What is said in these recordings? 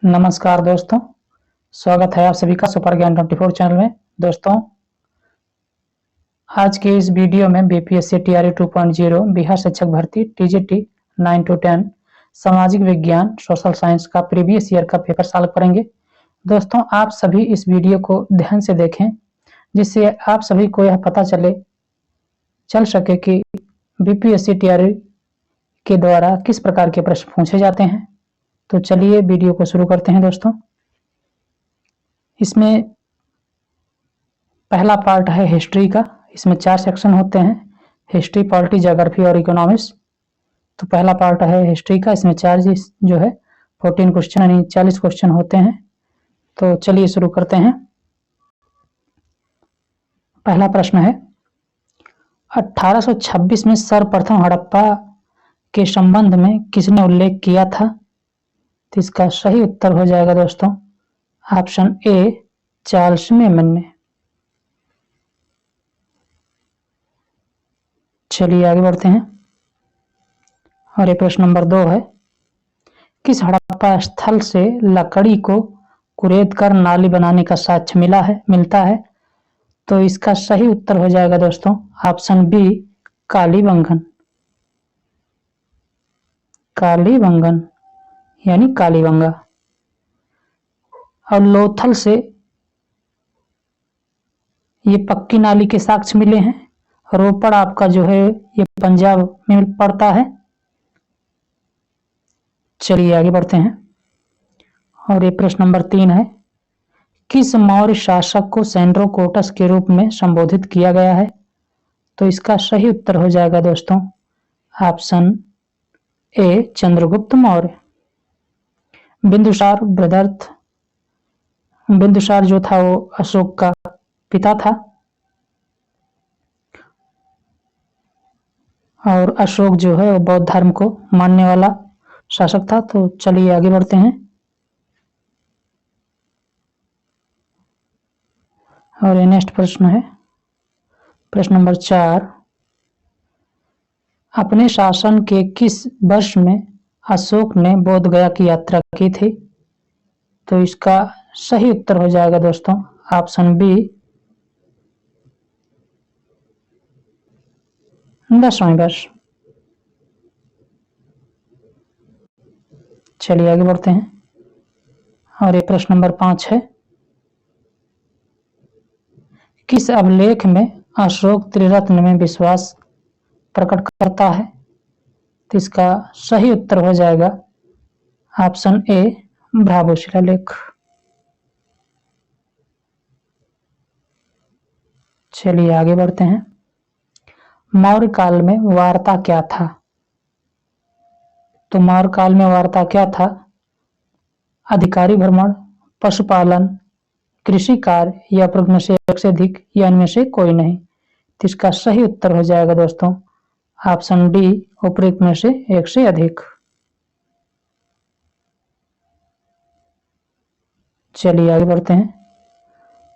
नमस्कार दोस्तों, स्वागत है आप सभी का सुपर ज्ञान 24 चैनल में। दोस्तों, आज के इस वीडियो में बीपीएससी टीआरई 2.0 बिहार शिक्षक भर्ती टीजीटी 9 to 10 सामाजिक विज्ञान सोशल साइंस का प्रीवियस ईयर का पेपर सॉल्व करेंगे। दोस्तों, आप सभी इस वीडियो को ध्यान से देखें, जिससे आप सभी को यह पता चल सके कि बीपीएससी टीआरई के द्वारा किस प्रकार के प्रश्न पूछे जाते हैं। तो चलिए वीडियो को शुरू करते हैं। दोस्तों, इसमें पहला पार्ट है हिस्ट्री का। इसमें 4 सेक्शन होते हैं, हिस्ट्री, पॉलिटी, ज्योग्राफी और इकोनॉमिक्स। तो पहला पार्ट है हिस्ट्री का। इसमें 4 जो है 14 क्वेश्चन यानी 40 क्वेश्चन होते हैं। तो चलिए शुरू करते हैं। पहला प्रश्न है, 1826 में सर्वप्रथम हड़प्पा के संबंध में किसने उल्लेख किया था? तो इसका सही उत्तर हो जाएगा दोस्तों ऑप्शन ए, चार्ल्स मेमन ने। चलिए आगे बढ़ते हैं। और ये प्रश्न नंबर 2 है, किस हड़प्पा स्थल से लकड़ी को कुरेद कर नाली बनाने का साक्ष्य मिलता है? तो इसका सही उत्तर हो जाएगा दोस्तों ऑप्शन बी, कालीबंगन। कालीबंगन यानी कालीबंगा। और लोथल से ये पक्की नाली के साक्ष्य मिले हैं। रोपड़ आपका जो है ये पंजाब में पड़ता है। चलिए आगे बढ़ते हैं। और ये प्रश्न नंबर 3 है, किस मौर्य शासक को सेंड्रोकोटस के रूप में संबोधित किया गया है? तो इसका सही उत्तर हो जाएगा दोस्तों ऑप्शन ए, चंद्रगुप्त मौर्य। बिंदुसार जो था वो अशोक का पिता था। और अशोक जो है वो बौद्ध धर्म को मानने वाला शासक था। तो चलिए आगे बढ़ते हैं। और ये नेक्स्ट प्रश्न है, प्रश्न नंबर 4, अपने शासन के किस वर्ष में अशोक ने बोध गया की यात्रा की थी? तो इसका सही उत्तर हो जाएगा दोस्तों ऑप्शन बी, 10वें वर्ष। चलिए आगे बढ़ते हैं। और ये प्रश्न नंबर 5 है, किस अभिलेख में अशोक त्रिरत्न में विश्वास प्रकट करता है? तो इसका सही उत्तर हो जाएगा ऑप्शन ए, ब्रावो शिलालेख। चलिए आगे बढ़ते हैं। मौर्य काल में वार्ता क्या था? तो मौर्य काल में वार्ता क्या था? अधिकारी भ्रमण, पशुपालन, कृषि कार्य या प्रश्न से एक से अधिक या इनमें से कोई नहीं। तो इसका सही उत्तर हो जाएगा दोस्तों ऑप्शन डी, उपरोक्त में से एक से अधिक। चलिए आगे बढ़ते हैं।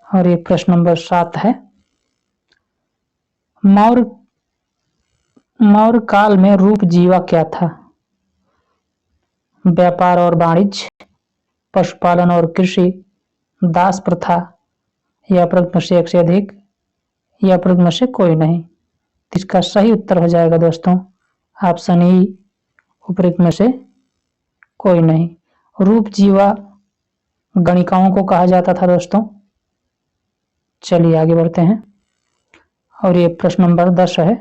और ये प्रश्न नंबर 7 है, मौर्य काल में रूप जीवा क्या था? व्यापार और वाणिज्य, पशुपालन और कृषि, दास प्रथा या प्रश्न से एक से अधिक या प्रश्न से कोई नहीं। इसका सही उत्तर हो जाएगा दोस्तों ऑप्शन ई, उपरोक्त में से कोई नहीं। रूप जीवा गणिकाओं को कहा जाता था दोस्तों। चलिए आगे बढ़ते हैं। और ये प्रश्न नंबर 10 है,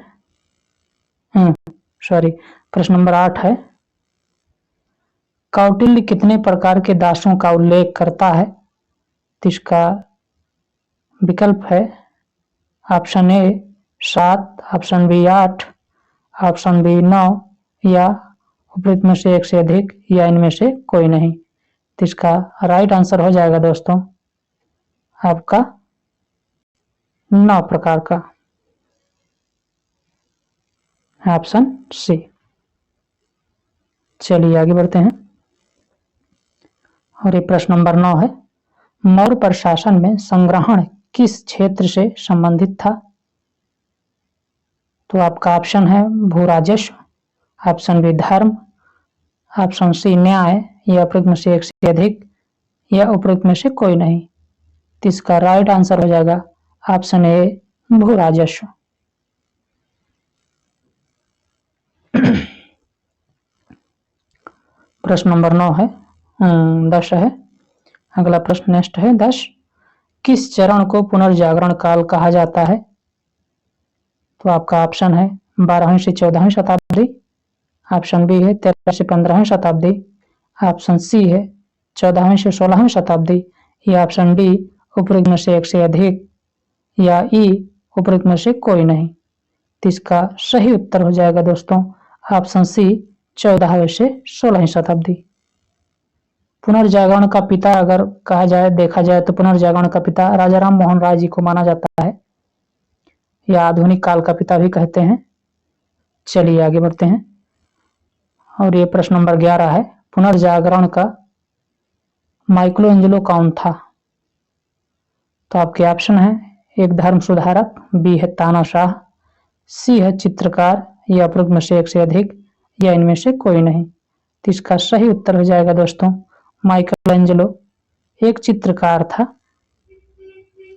प्रश्न नंबर 8 है, कौटिल्य कितने प्रकार के दासों का उल्लेख करता है? तो इसका विकल्प है option A 7, option B 8, option B 9 या उपरोक्त में से एक से अधिक या इनमें से कोई नहीं। तो इसका राइट आंसर हो जाएगा दोस्तों आपका 9 प्रकार का, ऑप्शन सी। चलिए आगे बढ़ते हैं। और ये प्रश्न नंबर 9 है, मौर्य प्रशासन में संग्रहण किस क्षेत्र से संबंधित था? तो आपका ऑप्शन है भू राजस्व, ऑप्शन बी धर्म, ऑप्शन सी न्याय या प्रश्न से एक से अधिक या उपरोक्त में से कोई नहीं। तो इसका राइट आंसर हो जाएगा ऑप्शन ए, भू राजस्व। प्रश्न नंबर 9 है 10 है। अगला प्रश्न नेक्स्ट है 10। किस चरण को पुनर्जागरण काल कहा जाता है? तो आपका ऑप्शन है 12वीं से 14वीं शताब्दी, ऑप्शन बी है 13वीं से 15वीं शताब्दी, ऑप्शन सी है 14वीं से 16वीं शताब्दी, या ऑप्शन डी उपरोक्त में से एक से अधिक, या ई उपरोक्त में से कोई नहीं। तो इसका सही उत्तर हो जाएगा दोस्तों ऑप्शन सी 14वीं से 16वीं शताब्दी। पुनर्जागरण का पिता अगर कहा जाए, देखा जाए तो पुनर्जागरण का पिता राजा राम मोहन राय जी को माना जाता है, या आधुनिक काल का पिता भी कहते हैं। चलिए आगे बढ़ते हैं। और ये प्रश्न नंबर 11 है। पुनर्जागरण का माइकलोएंजेलो कौन था? तो आपके ऑप्शन है एक धर्म सुधारक, बी है तानाशाह, सी है चित्रकार, या उपरोक्त में से एक से अधिक, या इनमें से कोई नहीं। तो इसका सही उत्तर हो जाएगा दोस्तों माइकलोएंजेलो एक चित्रकार था।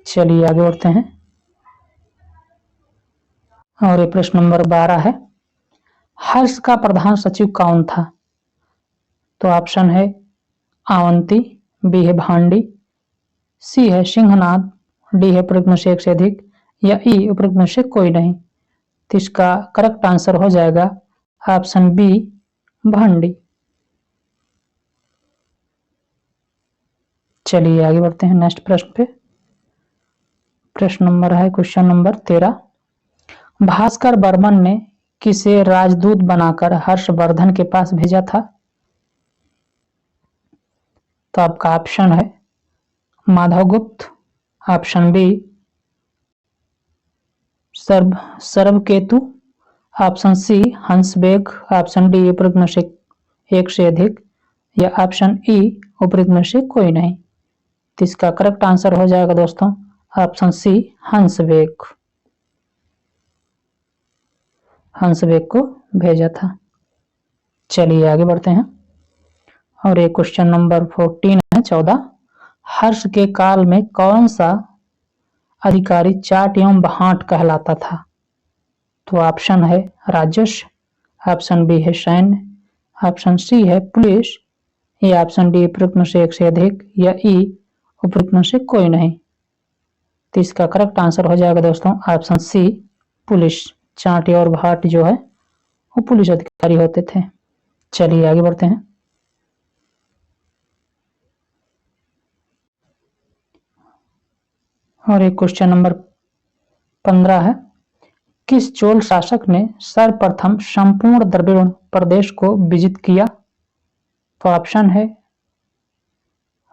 चलिए आगे बढ़ते हैं। और ये प्रश्न नंबर 12 है। हर्ष का प्रधान सचिव कौन था? तो ऑप्शन है अवंती, बी है भांडी, सी है सिंहनाद, डी है उपरोक्त में से एक से अधिक, या ई उपरोक्त में से कोई नहीं। तो इसका करेक्ट आंसर हो जाएगा ऑप्शन बी, भांडी। चलिए आगे बढ़ते हैं नेक्स्ट प्रश्न पे। प्रश्न नंबर है क्वेश्चन नंबर 13। भास्कर बर्मन ने किसे राजदूत बनाकर हर्षवर्धन के पास भेजा था? तो आपका ऑप्शन है Madhavgupta, option B Sarvaketu, option C Hansbeg, option D उपरोक्त में से एक से अधिक, या ऑप्शन ई उपरोक्त में से कोई नहीं। तो इसका करेक्ट आंसर हो जाएगा दोस्तों ऑप्शन सी हंसबेग। हंसबेग को भेजा था। चलिए आगे बढ़ते हैं। और ये क्वेश्चन नंबर 14 है 14। हर्ष के काल में कौन सा अधिकारी चाट एवं बहाट कहलाता था? तो ऑप्शन है राजस्व, ऑप्शन बी है सैन्य, ऑप्शन सी है पुलिस, या ऑप्शन डी उपरोक्त में से एक से अधिक, या ई उपरोक्त में से कोई नहीं। तो इसका करेक्ट आंसर हो जाएगा दोस्तों ऑप्शन सी पुलिस। चाट और भाट जो है वो पुलिस अधिकारी होते थे। चलिए आगे बढ़ते हैं। और एक क्वेश्चन नंबर 15 है। किस चोल शासक ने सर्वप्रथम संपूर्ण द्रविड़ प्रदेश को विजित किया? तो ऑप्शन है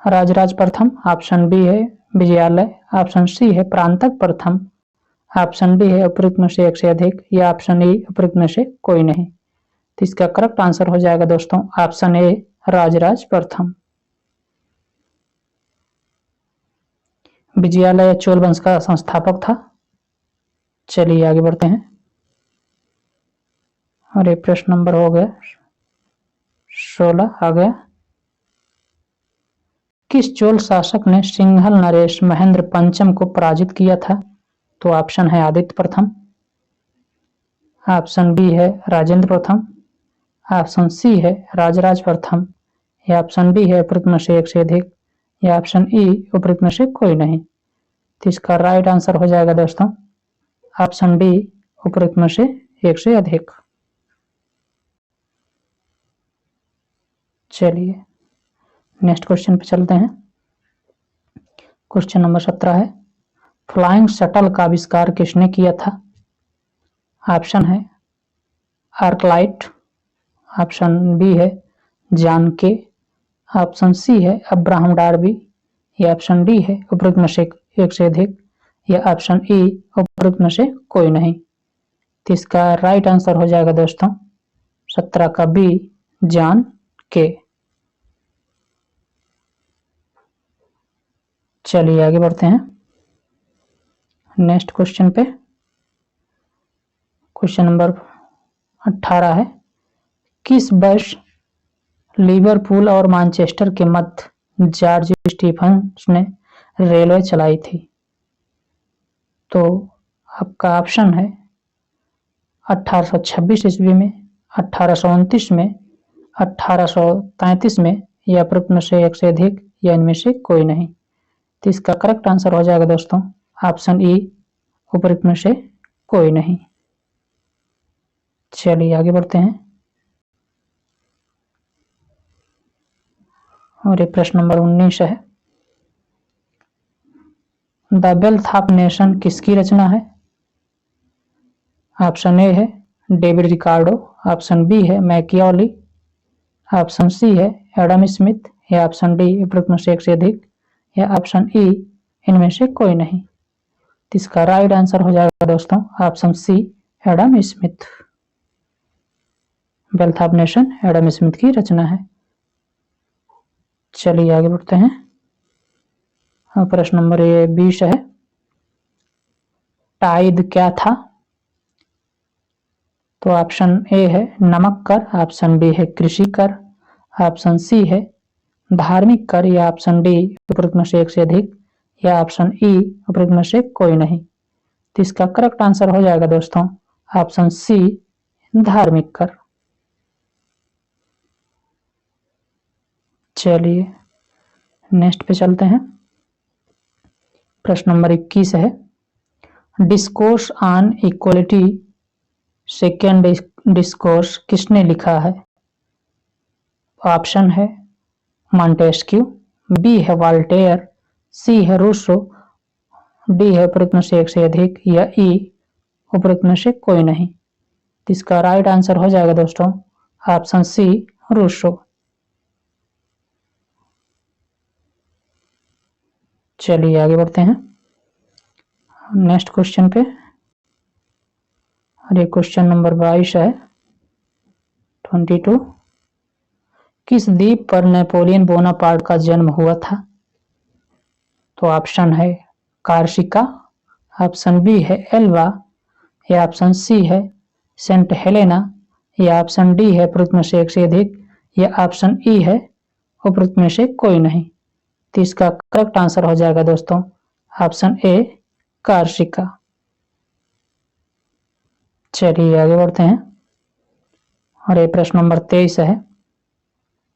राजराज प्रथम, ऑप्शन बी है विजयालय, ऑप्शन सी है प्रांतक प्रथम, ऑप्शन डी है उपरोक्त में से एक से अधिक, या ऑप्शन ई उपरोक्त में से कोई नहीं। तो इसका करेक्ट आंसर हो जाएगा दोस्तों ऑप्शन ए राजराज प्रथम। विजयालय चोल वंश का संस्थापक था। चलिए आगे बढ़ते हैं। और ये प्रश्न नंबर हो गया 16 आ गया। किस चोल शासक ने सिंघल नरेश महेंद्र पंचम को पराजित किया था? तो ऑप्शन है आदित्य प्रथम, ऑप्शन बी है राजेंद्र प्रथम, ऑप्शन सी है राजराज प्रथम, या ऑप्शन डी है उपरोक्त में से एक से अधिक, या ऑप्शन ई उपरोक्त में से कोई नहीं। तो इसका राइट आंसर हो जाएगा दोस्तों ऑप्शन डी उपरोक्त में से एक से अधिक। चलिए नेक्स्ट क्वेश्चन पे चलते हैं। क्वेश्चन नंबर 17 है। फ्लाइंग शटल का आविष्कार किसने किया था? ऑप्शन है आर्कलाइट, ऑप्शन बी है जॉन के, ऑप्शन सी है अब्राहम डार्बी, या ऑप्शन डी है उपरोक्त में से एक से अधिक, या ऑप्शन ई उपरोक्त में से कोई नहीं। तो इसका राइट आंसर हो जाएगा दोस्तों 17 का बी जॉन के। चलिए आगे बढ़ते हैं नेक्स्ट क्वेश्चन पे। क्वेश्चन नंबर 18 है। किस वर्ष लिवरपूल और मैनचेस्टर के मध्य जॉर्ज स्टीफंस ने रेलवे चलाई थी? तो आपका ऑप्शन है 1826 ईस्वी में, 1829 में, 1833 में, या प्रश्न से एक से अधिक, या इनमें से कोई नहीं। तो इसका करेक्ट आंसर हो जाएगा दोस्तों ऑप्शन ई, उपरोक्त में से कोई नहीं। चलिए आगे बढ़ते हैं और ये प्रश्न नंबर 19 है। द वेल्थ ऑफ नेशन किसकी रचना है? ऑप्शन ए है डेविड रिकार्डो, ऑप्शन बी है मैकियावली, ऑप्शन सी है एडम स्मिथ, या ऑप्शन डी उपरोक्त में से एक से अधिक, या ऑप्शन ई इनमें से कोई नहीं। तो इसका राइट आंसर हो जाएगा दोस्तों option C, Adam Smith. Wealth of nation Adam Smith की रचना है। चलिए आगे बढ़ते हैं। प्रश्न नंबर 20 है। टाइद क्या था? तो ऑप्शन ए है नमक कर, ऑप्शन बी है कृषि कर, ऑप्शन सी है धार्मिक कर, या ऑप्शन डी उपरोक्त में से एक से अधिक, या ऑप्शन ई उपरोक्त में से कोई नहीं। तो इसका करेक्ट आंसर हो जाएगा दोस्तों ऑप्शन सी, धार्मिक कर। चलिए नेक्स्ट पे चलते हैं। प्रश्न नंबर 21 है। Discourse on equality second discourse किसने लिखा है? ऑप्शन है मॉन्टेस्क्यू, बी है वॉल्टेयर, सी है रूसो, डी है उपरोक्त में से एक से अधिक, या ई उपरोक्त में से कोई नहीं। तो इसका राइट आंसर हो जाएगा दोस्तों ऑप्शन सी, रूसो। चलिए आगे बढ़ते हैं नेक्स्ट क्वेश्चन पे, और ये क्वेश्चन नंबर 22 है 22। किस द्वीप पर नेपोलियन बोनापार्ट का जन्म हुआ था? तो ऑप्शन है कार्सिका, ऑप्शन बी है एल्वा, या ऑप्शन सी है सेंट हेलेना, या ऑप्शन डी है उपरोक्त में से एक से अधिक, या ऑप्शन ई है उपरोक्त में से कोई नहीं। तो इसका करेक्ट आंसर हो जाएगा दोस्तों ऑप्शन ए, कार्सिका। चलिए आगे बढ़ते हैं और ये प्रश्न नंबर 23 है।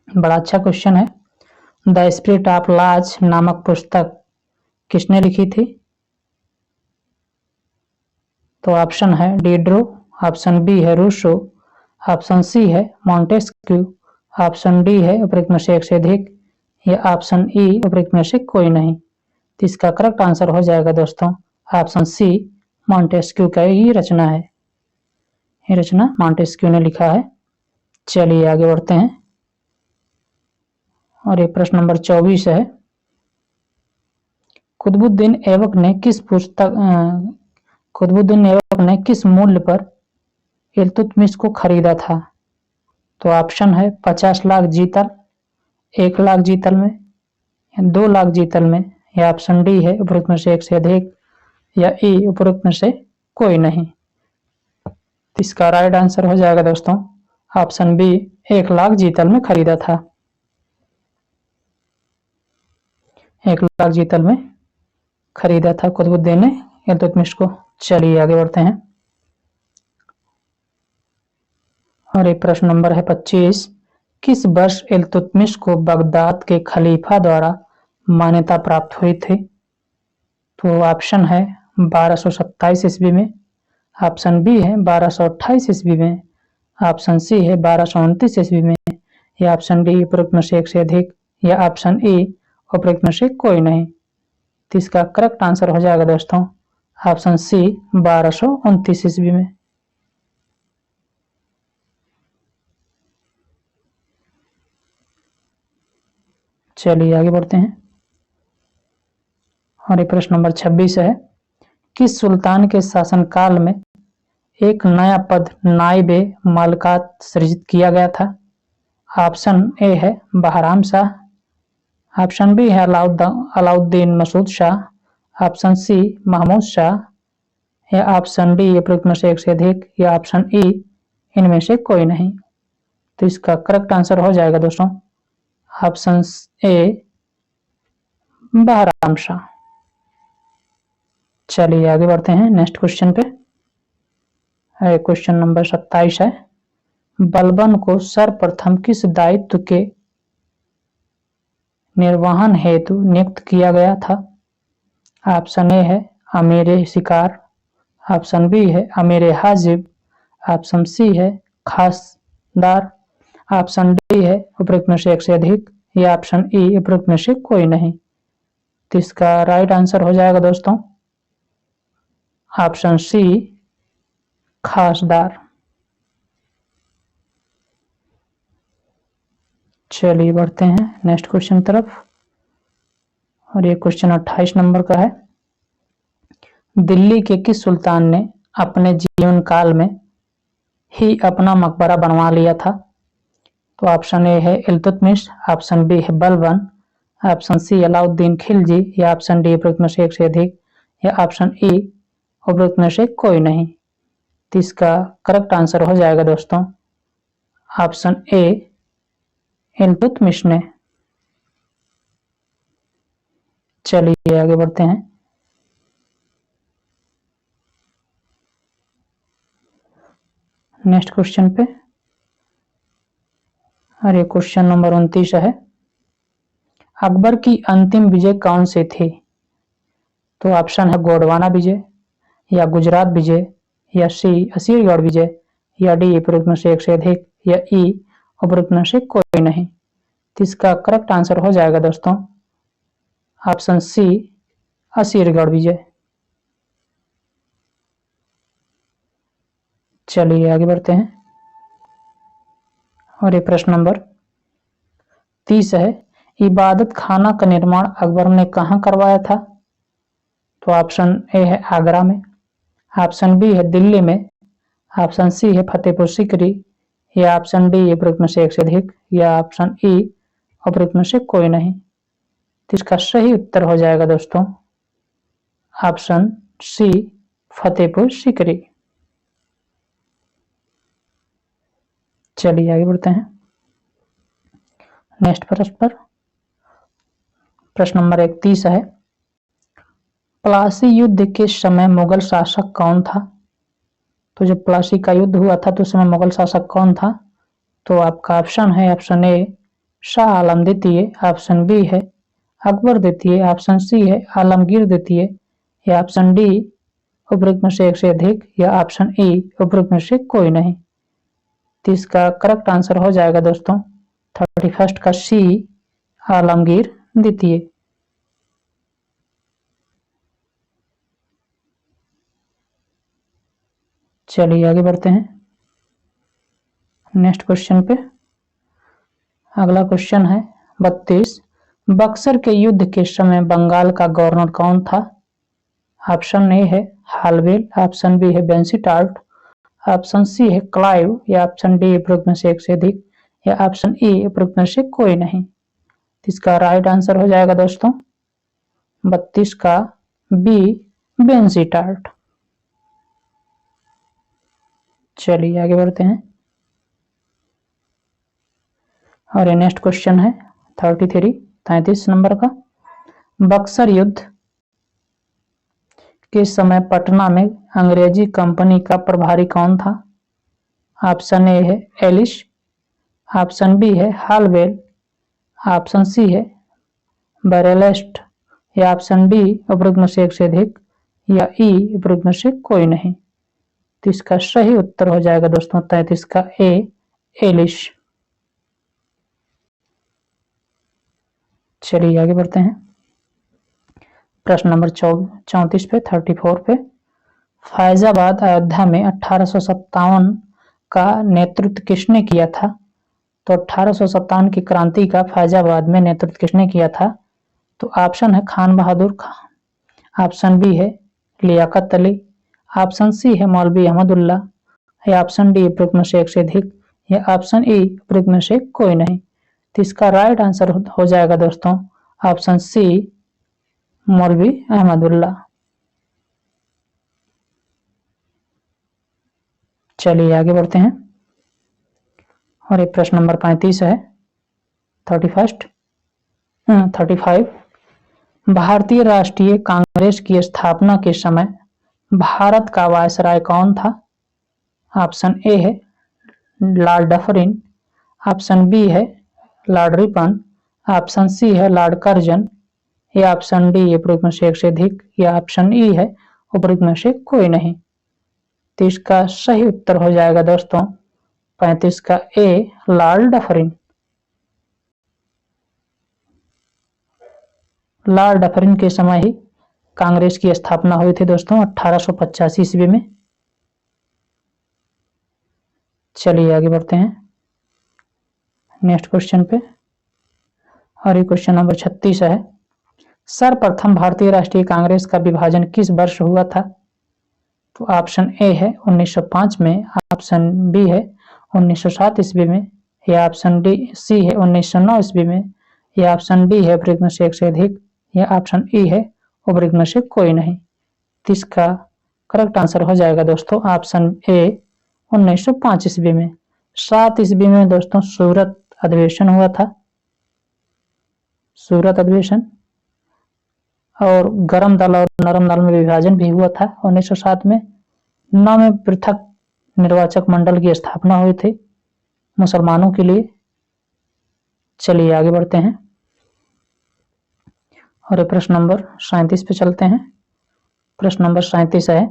बड़ा अच्छा क्वेश्चन है। द स्पिरिट ऑफ लॉज नामक पुस्तक किसने लिखी थी? तो ऑप्शन है डिड्रो, ऑप्शन बी है रूसो, ऑप्शन सी है मॉन्टेस्क्यू, ऑप्शन डी है उपरोक्त में से एक से अधिक, या ऑप्शन ई उपरोक्त में से कोई नहीं। तो इसका करेक्ट आंसर हो जाएगा दोस्तों ऑप्शन सी, मॉन्टेस्क्यू का ही रचना है। ये रचना मॉन्टेस्क्यू ने लिखा है। चलिए आगे बढ़ते हैं और ये प्रश्न नंबर 24 है। कुतुबुद्दीन ऐबक ने किस मूल्य पर इल्तुतमिश को खरीदा था? तो ऑप्शन है 50 लाख जीतल, 1 लाख जीतल में, 2 लाख जीतल में, या ऑप्शन डी है उपरोक्त में से एक से अधिक, या ई उपरोक्त में से कोई नहीं। इसका राइट आंसर हो जाएगा दोस्तों ऑप्शन बी, 1 लाख जीतल में खरीदा था। 1 लाख जीतल में खरीदा था कुतुबुद्दीन ने इल्तुतमिश को। चलिए आगे बढ़ते हैं और एक प्रश्न नंबर है 25। किस वर्ष इल्तुतमिश को बगदाद के खलीफा द्वारा मान्यता प्राप्त हुई थी? तो ऑप्शन है 1227 ईस्वी में, ऑप्शन बी है 1228 ईस्वी में, ऑप्शन सी है 1229 ईस्वी में, या ऑप्शन डी उपरोक्त में से एक से अधिक, या ऑप्शन ई उपरोक्त में से कोई नहीं। तो इसका करेक्ट आंसर हो जाएगा दोस्तों ऑप्शन सी, 1229 ईस्वी में। चलिए आगे बढ़ते हैं और ये प्रश्न नंबर 26 है। किस सुल्तान के शासनकाल में एक नया पद नाइबे मलकात सृजित किया गया था? ऑप्शन ए है बहराम शाह, ऑप्शन बी है अलाउद्दीन मसूद शाह, ऑप्शन सी महमूद शाह, या ऑप्शन डी उपरोक्त में से एक से अधिक, या ऑप्शन ई इनमें से कोई नहीं। तो इसका करेक्ट आंसर हो जाएगा दोस्तों ऑप्शन ए, बहराम शाह। चलिए आगे बढ़ते हैं नेक्स्ट क्वेश्चन पे। क्वेश्चन नंबर 27 है, बलबन को सर्वप्रथम किस दायित्व के निर्वहन हेतु नियुक्त किया गया था? ऑप्शन ए है अमीर शिकार, ऑप्शन बी है अमीर हाजिब, ऑप्शन सी है खासदार, ऑप्शन डी है उपरोक्त में से एक से अधिक, या ऑप्शन ई उपरोक्त में से कोई नहीं। तो इसका राइट आंसर हो जाएगा दोस्तों ऑप्शन सी खासदार। चलिए बढ़ते हैं नेक्स्ट क्वेश्चन तरफ, और ये क्वेश्चन 28 नंबर का है, दिल्ली के किस सुल्तान ने अपने जीवन काल में ही अपना मकबरा बनवा लिया था? तो ऑप्शन ए है इल्तुतमिश, ऑप्शन बी है बलबन, ऑप्शन सी अलाउद्दीन खिलजी, या ऑप्शन डी उपरोक्त में से एक से अधिक, या ऑप्शन ई उपरोक्त में से कोई नहीं। तो इसका करेक्ट आंसर हो जाएगा दोस्तों ऑप्शन ए इल्तुतमिश ने। चलिए आगे बढ़ते हैं, नेक्स्ट क्वेश्चन पे, और ये क्वेश्चन नंबर 29 है, अकबर की अंतिम विजय कौन सी थी? तो ऑप्शन है गोंडवाना विजय, या गुजरात विजय, या सी असीरगढ़ विजय, या डी उपरोक्त में से एक से अधिक, या ई उपरोक्त में से कोई नहीं। तो इसका करेक्ट आंसर हो जाएगा दोस्तों ऑप्शन सी असीरगढ़ विजय। चलिए आगे बढ़ते हैं, और ये प्रश्न नंबर 30 है, इबादत खाना का निर्माण अकबर ने कहाँ करवाया था? तो ऑप्शन ए है आगरा में, ऑप्शन बी है दिल्ली में, ऑप्शन सी है फतेहपुर सीकरी, या ऑप्शन डी उपरोक्त में से एक से अधिक, या ऑप्शन ई उपरोक्त में से कोई नहीं। तो इसका सही उत्तर हो जाएगा दोस्तों ऑप्शन सी फतेहपुर सीकरी। चलिए आगे बढ़ते हैं नेक्स्ट प्रश्न पर, प्रश्न नंबर 31 है, प्लासी युद्ध के समय मुगल शासक कौन था? तो जब प्लासी का युद्ध हुआ था तो उस समय मुगल शासक कौन था? तो आपका ऑप्शन है ऑप्शन ए शाह आलम द्वितीय, ऑप्शन बी है अकबर द्वितीय, ऑप्शन सी है आलमगीर द्वितीय, या ऑप्शन डी उपरोक्त में से एक से अधिक, या ऑप्शन ई उपरोक्त में से कोई नहीं। तो इसका करेक्ट आंसर हो जाएगा दोस्तों 31 का सी आलमगीर द्वितीय। चलिए आगे बढ़ते हैं नेक्स्ट क्वेश्चन पे। अगला क्वेश्चन है 32, बक्सर के युद्ध के समय बंगाल का गवर्नर कौन था? ऑप्शन ए है हालवेल, ऑप्शन बी है बेंसीटार्ट, ऑप्शन सी है क्लाइव, या ऑप्शन डी उपरोक्त में से एक से अधिक, या ऑप्शन ई उपरोक्त में से कोई नहीं। इसका राइट आंसर हो जाएगा दोस्तों 32 का बी बेंसीटार्ट। चलिए आगे बढ़ते हैं, और ये नेक्स्ट क्वेश्चन है 33 नंबर का, बक्सर युद्ध के समय पटना में अंग्रेजी कंपनी का प्रभारी कौन था? ऑप्शन ए है एलिश, ऑप्शन बी है हालवेल, ऑप्शन सी है बैरेलेस्ट, या ऑप्शन डी उपरोक्त में से एक से अधिक, या ई उपरोक्त में से कोई नहीं। तो इसका सही उत्तर हो जाएगा दोस्तों 33 का ए एलिश। चलिए आगे बढ़ते हैं प्रश्न नंबर 34 पे 34 पे, फैजाबाद अयोध्या में 1857 का नेतृत्व किसने किया था? तो 1857 की क्रांति का फैजाबाद में नेतृत्व किसने किया था? तो ऑप्शन है खान बहादुर खान, ऑप्शन बी है लियाकत अली, ऑप्शन सी है मौलवी अहमदुल्ला, या ऑप्शन डी उपरोक्त में से एक से अधिक, या ऑप्शन ई उपरोक्त में से कोई नहीं। तो इसका राइट आंसर हो जाएगा दोस्तों ऑप्शन सी मौलवी अहमदुल्ला। चलिए आगे बढ़ते हैं, और एक प्रश्न नंबर 35 है 35 भारतीय राष्ट्रीय कांग्रेस की स्थापना के समय भारत का वायसराय कौन था? ऑप्शन ए है लॉर्ड डफरिन, ऑप्शन बी है लॉर्ड रिपन, ऑप्शन सी है लॉर्ड कर्जन, या ऑप्शन डी उपरोक्त में से एक से अधिक, या ऑप्शन ई है उपरोक्त में से कोई नहीं। तो इसका सही उत्तर हो जाएगा दोस्तों 35 का ए लॉर्ड डफरिन। लॉर्ड डफरिन के समय ही कांग्रेस की स्थापना हुई थी दोस्तों 1885 ईस्वी में। चलिए आगे बढ़ते हैं नेक्स्ट क्वेश्चन पे, और ये क्वेश्चन नंबर 36 है। सर्वप्रथम भारतीय राष्ट्रीय कांग्रेस का विभाजन किस वर्ष हुआ था? तो ऑप्शन ए है 1905 में, ऑप्शन बी है 1907 ईस्वी में, या ऑप्शन डी सी है 1909 ईस्वी में, या ऑप्शन डी है उपरोक्त में से एक से अधिक, या ऑप्शन ई है उपरोक्त में से कोई नहीं। तो इसका करेक्ट आंसर हो जाएगा दोस्तों ऑप्शन ए 1905 ईस्वी में। 7 ईस्वी में दोस्तों सूरत अधिवेशन हुआ था, सूरत अधिवेशन, और गरम दल और नरम दल में विभाजन भी हुआ था 1907 में। 9 में पृथक निर्वाचक मंडल की स्थापना हुई थी मुसलमानों के लिए। चलिए आगे बढ़ते हैं और प्रश्न नंबर 37 पे चलते हैं। प्रश्न नंबर 37 है,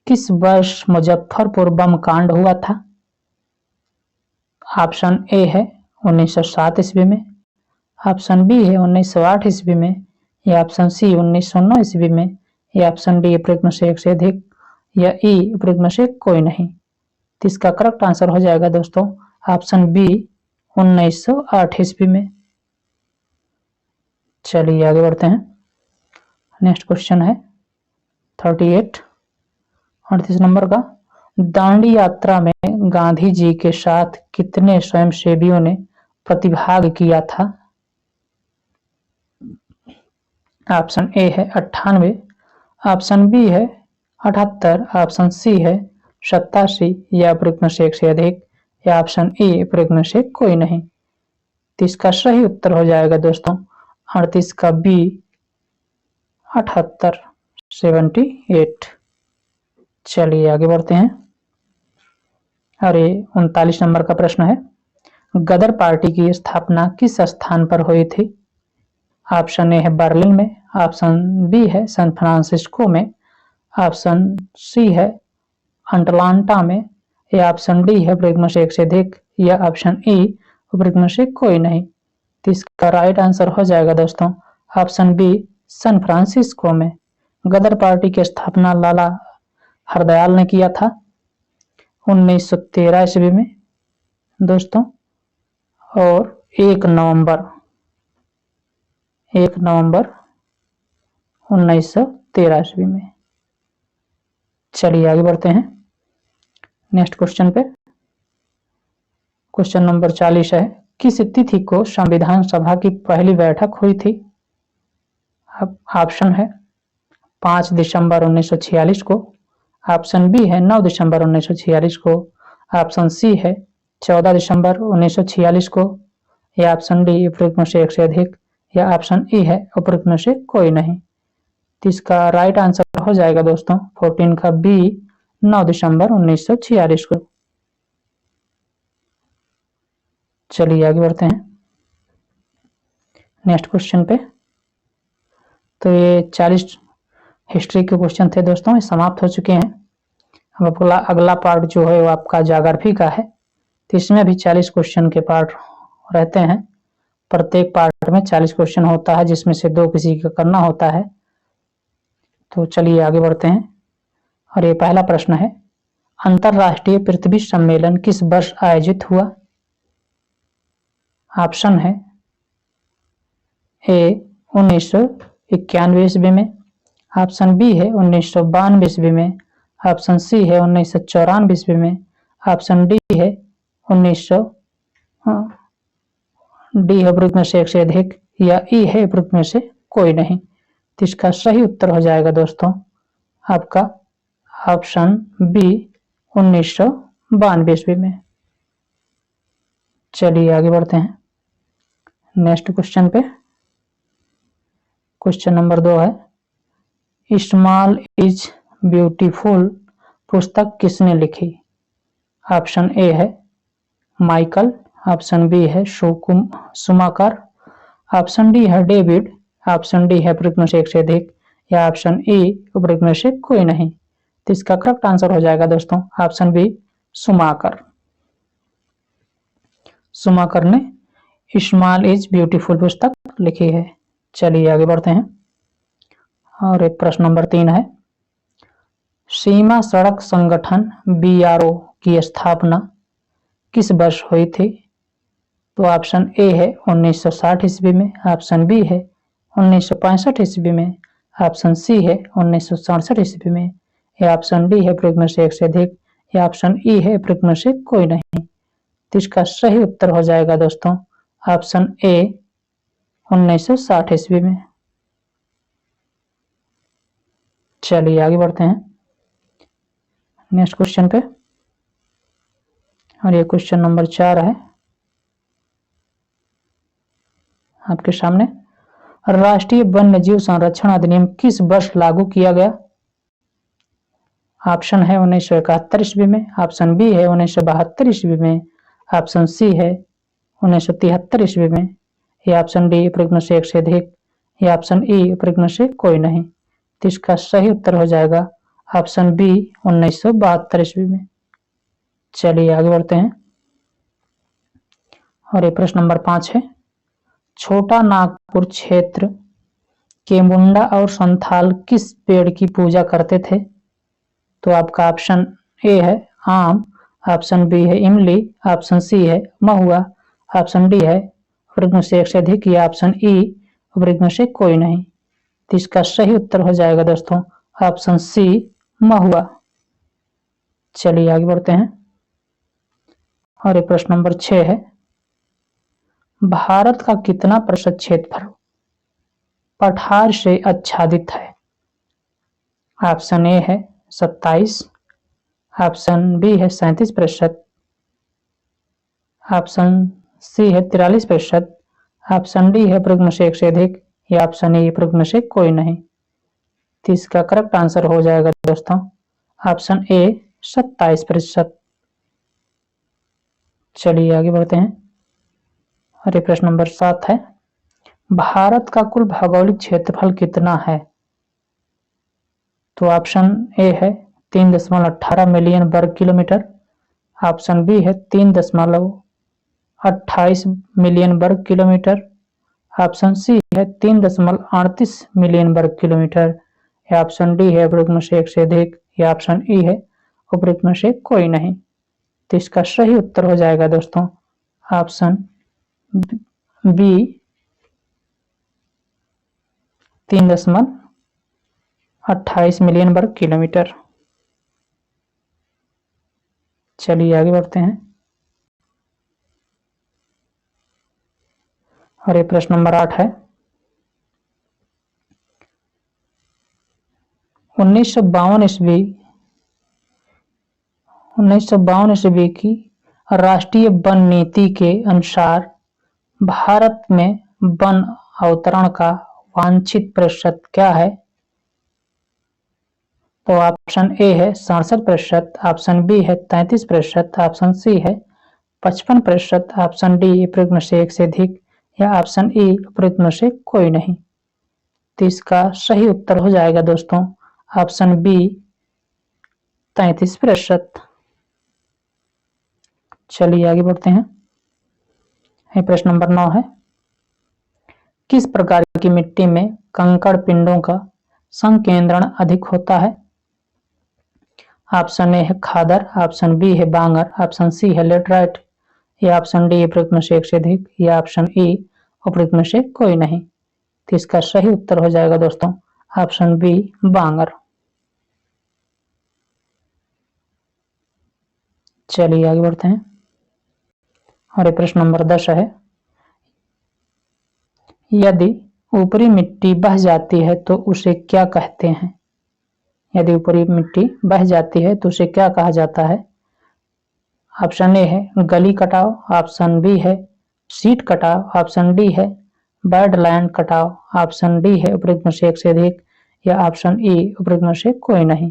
किस वर्ष मुजफ्फरपुर बम कांड हुआ था? ऑप्शन ए है 1907 ईस्वी में, ऑप्शन बी है 1908 ईस्वी में, या ऑप्शन सी 1909 ईस्वी में, या ऑप्शन डी उपरोक्त में से एक से अधिक, या ई उपरोक्त में से कोई नहीं। तो इसका करेक्ट आंसर हो जाएगा दोस्तों ऑप्शन बी 1908 ईस्वी में। चलिए आगे बढ़ते हैं नेक्स्ट क्वेश्चन है 38 नंबर का। दांडी यात्रा में गांधी जी के साथ कितने स्वयंसेवियों ने प्रतिभाग किया था? ऑप्शन ए है 98, ऑप्शन बी है 78, ऑप्शन सी है 87, या उपरोक्त में से एक से अधिक, या ऑप्शन ई उपरोक्त में से कोई नहीं। तो इसका सही उत्तर हो जाएगा दोस्तों 38 का बी 78 78। चलिए आगे बढ़ते हैं और ये 39 नंबर का प्रश्न है, गदर पार्टी की स्थापना किस स्थान पर हुई थी? ऑप्शन ए है बर्लिन में, ऑप्शन बी है सैन फ्रांसिस्को में, ऑप्शन सी है अटलांटा में, या ऑप्शन डी है उपरोक्त में से एक से अधिक, या ऑप्शन ई उपरोक्त में से कोई नहीं। तो इसका राइट आंसर हो जाएगा दोस्तों ऑप्शन बी सैन फ्रांसिस्को में। गदर पार्टी की स्थापना लाला हरदयाल ने किया था 1913 ईस्वी में दोस्तों, और 1 नवंबर 1913 ईस्वी में। चलिए आगे बढ़ते हैं नेक्स्ट क्वेश्चन पे। क्वेश्चन नंबर 40 है, किस तिथि को संविधान सभा की पहली बैठक हुई थी? ऑप्शन है 5 दिसंबर 1946 को, ऑप्शन बी है 9 दिसंबर 1946 को, ऑप्शन सी है 14 दिसंबर 1946 को, या ऑप्शन डी उपरोक्त में से एक से अधिक, या ऑप्शन ई है उपरोक्त में से कोई नहीं। तो इसका राइट आंसर हो जाएगा दोस्तों 14 का बी 9 दिसंबर 1946 को। चलिए आगे बढ़ते हैं नेक्स्ट क्वेश्चन पे। तो ये 40 हिस्ट्री के क्वेश्चन थे दोस्तों, ये समाप्त हो चुके हैं। अब अगला पार्ट जो है वो आपका ज्योग्राफी का है। तो इसमें भी 40 क्वेश्चन के पार्ट रहते हैं, प्रत्येक पार्ट में 40 क्वेश्चन होता है जिसमें से 2 किसी का करना होता है। तो चलिए आगे बढ़ते हैं और ये पहला प्रश्न है, अंतरराष्ट्रीय पृथ्वी सम्मेलन किस वर्ष आयोजित हुआ? ऑप्शन है ए 1991 ईस्वी में, ऑप्शन बी है 1992 ईस्वी में, ऑप्शन सी है 1994 ईस्वी में, ऑप्शन डी है 1900 डी है उपरोक्त में से एक से अधिक, या ई है उपरोक्त में से कोई नहीं। तो इसका सही उत्तर हो जाएगा दोस्तों आपका ऑप्शन बी 1992 ईस्वी में। चलिए आगे बढ़ते हैं नेक्स्ट क्वेश्चन पे। क्वेश्चन नंबर 2 है स्मॉल इज ब्यूटीफुल पुस्तक किसने लिखी? ऑप्शन ए है माइकल, ऑप्शन बी है शुमाकर, ऑप्शन डी है डेविड, ऑप्शन डी है उपरोक्त में से एक से अधिक, या ऑप्शन ई उपरोक्त में से कोई नहीं। तो इसका करेक्ट आंसर हो जाएगा दोस्तों ऑप्शन बी शुमाकर। शुमाकर ने स्मॉल इज ब्यूटीफुल पुस्तक लिखी है। चलिए आगे बढ़ते हैं और एक प्रश्न नंबर 3 है सीमा सड़क संगठन BRO की स्थापना किस वर्ष हुई थी? तो ऑप्शन ए है 1960 ईस्वी में, ऑप्शन बी है 1965 ईस्वी में, ऑप्शन सी है 1967 ईस्वी में, या ऑप्शन डी है उपरोक्त में से एक से अधिक, या ऑप्शन ई है उपरोक्त में से कोई नहीं। तो इसका सही उत्तर हो जाएगा दोस्तों ऑप्शन ए 1960 ईस्वी में। चलिए आगे बढ़ते हैं नेक्स्ट क्वेश्चन पे और ये क्वेश्चन नंबर 4 है आपके सामने। राष्ट्रीय वन्यजीव संरक्षण अधिनियम किस वर्ष लागू किया गया? ऑप्शन है 1971 ईस्वी में, ऑप्शन बी है 1972 ईस्वी में, ऑप्शन सी है 1973 ईस्वी में, या ऑप्शन डी उपरोक्त में से एक से अधिक, या ऑप्शन ई उपरोक्त में से कोई नहीं। तो इसका सही उत्तर हो जाएगा ऑप्शन बी 1972 ईस्वी में। चलिए आगे बढ़ते हैं और ये प्रश्न नंबर 5 है छोटा नागपुर क्षेत्र के मुंडा और संथाल किस पेड़ की पूजा करते थे? तो आपका ऑप्शन ए है आम, ऑप्शन बी है इमली, ऑप्शन सी है महुआ, ऑप्शन डी है उपरोक्त में से एक से अधिक, या ऑप्शन ई उपरोक्त में से कोई नहीं। तो इसका सही उत्तर हो जाएगा दोस्तों ऑप्शन सी महुआ। चलिए आगे बढ़ते हैं और ये प्रश्न नंबर 6 है भारत का कितना प्रतिशत क्षेत्रफल पठार से आच्छादित है? ऑप्शन ए है 27, ऑप्शन बी है 37%, ऑप्शन सी है 43%, ऑप्शन डी है उपरोक्त में से एक से अधिक, या ऑप्शन ई उपरोक्त में से कोई नहीं। तो इसका करेक्ट आंसर हो जाएगा दोस्तों ऑप्शन ए 27%। चलिए आगे बढ़ते हैं और ये प्रश्न नंबर 7 है भारत का कुल भौगोलिक क्षेत्रफल कितना है? तो ऑप्शन ए है 3.18 मिलियन वर्ग किलोमीटर, ऑप्शन बी है 3.28 मिलियन वर्ग किलोमीटर, ऑप्शन सी है 3.38 मिलियन वर्ग किलोमीटर, या ऑप्शन डी है उपरोक्त में से एक से अधिक, या ऑप्शन ई है उपरोक्त में से कोई नहीं। तो इसका सही उत्तर हो जाएगा दोस्तों ऑप्शन बी 3.28 मिलियन वर्ग किलोमीटर। चलिए आगे बढ़ते हैं और ये प्रश्न नंबर 8 है 1952 ईस्वी की राष्ट्रीय वन नीति के अनुसार भारत में वन अवतरण का वांछित प्रतिशत क्या है? तो ऑप्शन ए है 67%, ऑप्शन बी है 33%, ऑप्शन सी है 55%, ऑप्शन डी उपरोक्त में से एक से अधिक, या ऑप्शन ई उपरोक्त में से कोई नहीं। तो इसका सही उत्तर हो जाएगा दोस्तों ऑप्शन बी 33%। चलिए आगे बढ़ते हैं प्रश्न नंबर 9 है किस प्रकार की मिट्टी में कंकड़ पिंडों का संकेंद्रण अधिक होता है? ऑप्शन ए है खादर, ऑप्शन बी है बांगर, ऑप्शन सी है लेटराइट, या ऑप्शन डी उपरोक्त में से एक से अधिक, या ऑप्शन ई उपरोक्त में से कोई नहीं। तो इसका सही उत्तर हो जाएगा दोस्तों ऑप्शन बी बांगर। चलिए आगे बढ़ते हैं और ये प्रश्न नंबर 10 है यदि ऊपरी मिट्टी बह जाती है तो उसे क्या कहते हैं? यदि ऊपरी मिट्टी बह जाती है तो उसे क्या कहा जाता है? ऑप्शन ए है गली कटाव, ऑप्शन बी है सीट कटाव, ऑप्शन डी है बर्ड लैंड कटाव। ऑप्शन डी है उपरोक्त में से एक से अधिक, या ऑप्शन ई उपरोक्त में से कोई नहीं।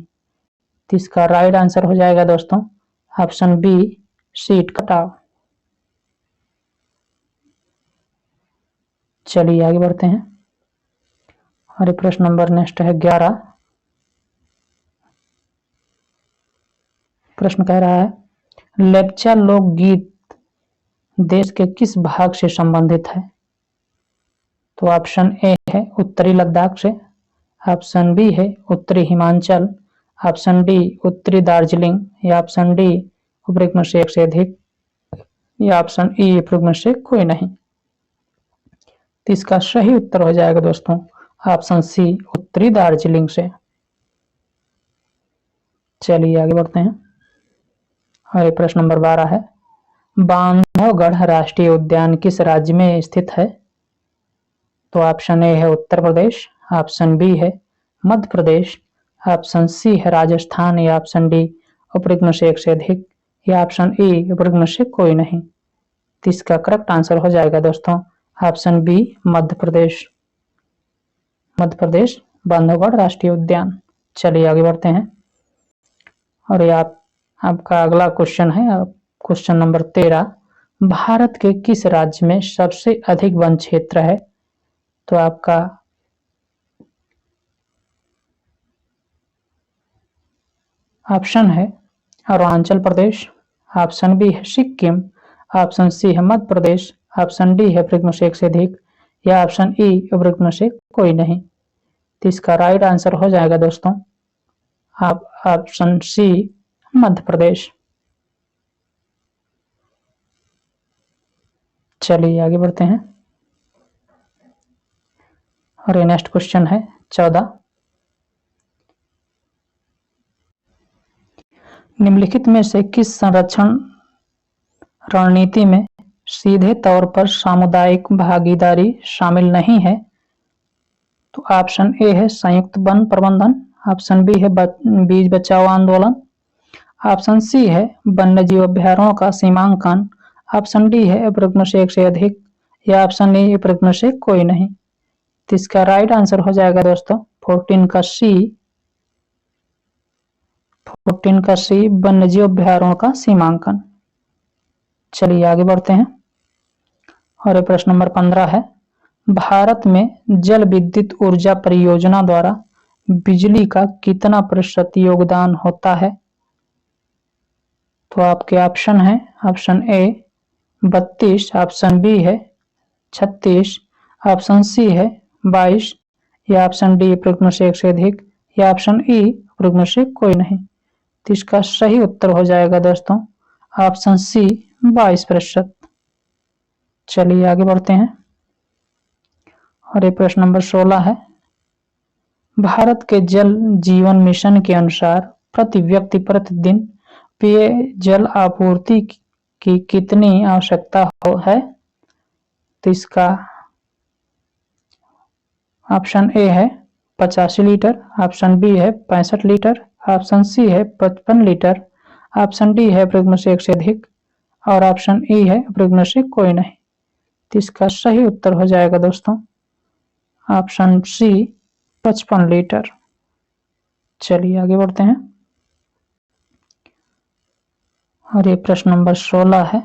तो इसका राइट आंसर हो जाएगा दोस्तों ऑप्शन बी, सीट कटाव। चलिए आगे बढ़ते हैं। और प्रश्न नंबर नेक्स्ट है 11। प्रश्न कह रहा है लेप्चा लोकगीत देश के किस भाग से संबंधित है? तो ऑप्शन ए है उत्तरी लद्दाख से, ऑप्शन बी है उत्तरी हिमाचल, ऑप्शन डी उत्तरी दार्जिलिंग, या ऑप्शन डी उपरोक्त में से एक से अधिक, या ऑप्शन ई उपरोक्त में से कोई नहीं। तो इसका सही उत्तर हो जाएगा दोस्तों ऑप्शन सी, उत्तरी दार्जिलिंग से। चलिए आगे बढ़ते हैं। और प्रश्न नंबर 12 है बांधवगढ़ राष्ट्रीय उद्यान किस राज्य में स्थित है? तो ऑप्शन ए है उत्तर प्रदेश, ऑप्शन बी है मध्य प्रदेश, ऑप्शन सी है राजस्थान, या ऑप्शन डी उपरोक्त में से एक से अधिक, या ऑप्शन ई उपरोक्त में से कोई नहीं। तो इसका करेक्ट आंसर हो जाएगा दोस्तों ऑप्शन बी, मध्य प्रदेश। मध्य प्रदेश बांधवगढ़ राष्ट्रीय उद्यान। चलिए आगे बढ़ते हैं। और ये आपका अगला क्वेश्चन है क्वेश्चन नंबर 13। भारत के किस राज्य में सबसे अधिक वन क्षेत्र है? तो आपका ऑप्शन है अरुणाचल प्रदेश, ऑप्शन बी है सिक्किम, ऑप्शन सी है मध्य प्रदेश, ऑप्शन डी है उपरोक्त में से एक से अधिक, या ऑप्शन ई उपरोक्त में से कोई नहीं। तो इसका राइट आंसर हो जाएगा दोस्तों आप ऑप्शन सी, मध्य प्रदेश। चलिए आगे बढ़ते हैं। और ये नेक्स्ट क्वेश्चन है 14। निम्नलिखित में से किस संरक्षण रणनीति में सीधे तौर पर सामुदायिक भागीदारी शामिल नहीं है? तो ऑप्शन ए है संयुक्त वन प्रबंधन, ऑप्शन बी है बीज बचाओ आंदोलन, ऑप्शन सी है वन्यजीव अभ्यारण्यों का सीमांकन, ऑप्शन डी है उपरोक्त में से एक से अधिक, या ऑप्शन ई उपरोक्त में से कोई नहीं। तो इसका राइट आंसर हो जाएगा दोस्तों 14 का सी, 14 का सी वन्यजीव अभ्यारण्यों का सीमांकन। चलिए आगे बढ़ते हैं। और प्रश्न नंबर 15 है भारत में जल विद्युत ऊर्जा परियोजना द्वारा बिजली का कितना प्रतिशत योगदान होता है? तो आपके ऑप्शन है ऑप्शन ए 32, ऑप्शन बी है 36, ऑप्शन सी है 22, या ऑप्शन डी उपरोक्त में से एक से अधिक, या ऑप्शन ई उपरोक्त में से कोई नहीं। तो इसका सही उत्तर हो जाएगा दोस्तों ऑप्शन सी 22%। चलिए आगे बढ़ते हैं। और ये प्रश्न नंबर 16 है भारत के जल जीवन मिशन के अनुसार प्रति व्यक्ति प्रतिदिन पेयजल आपूर्ति की कितनी आवश्यकता है? तो इसका ऑप्शन ए है 85 लीटर, ऑप्शन बी है 65 लीटर, ऑप्शन सी है 55 लीटर, ऑप्शन डी है उपरोक्त में से एक से अधिक, और ऑप्शन ई है उपरोक्त में से कोई नहीं। तो इसका सही उत्तर हो जाएगा दोस्तों ऑप्शन सी 55 लीटर। चलिए आगे बढ़ते हैं। और ये प्रश्न नंबर 16 है,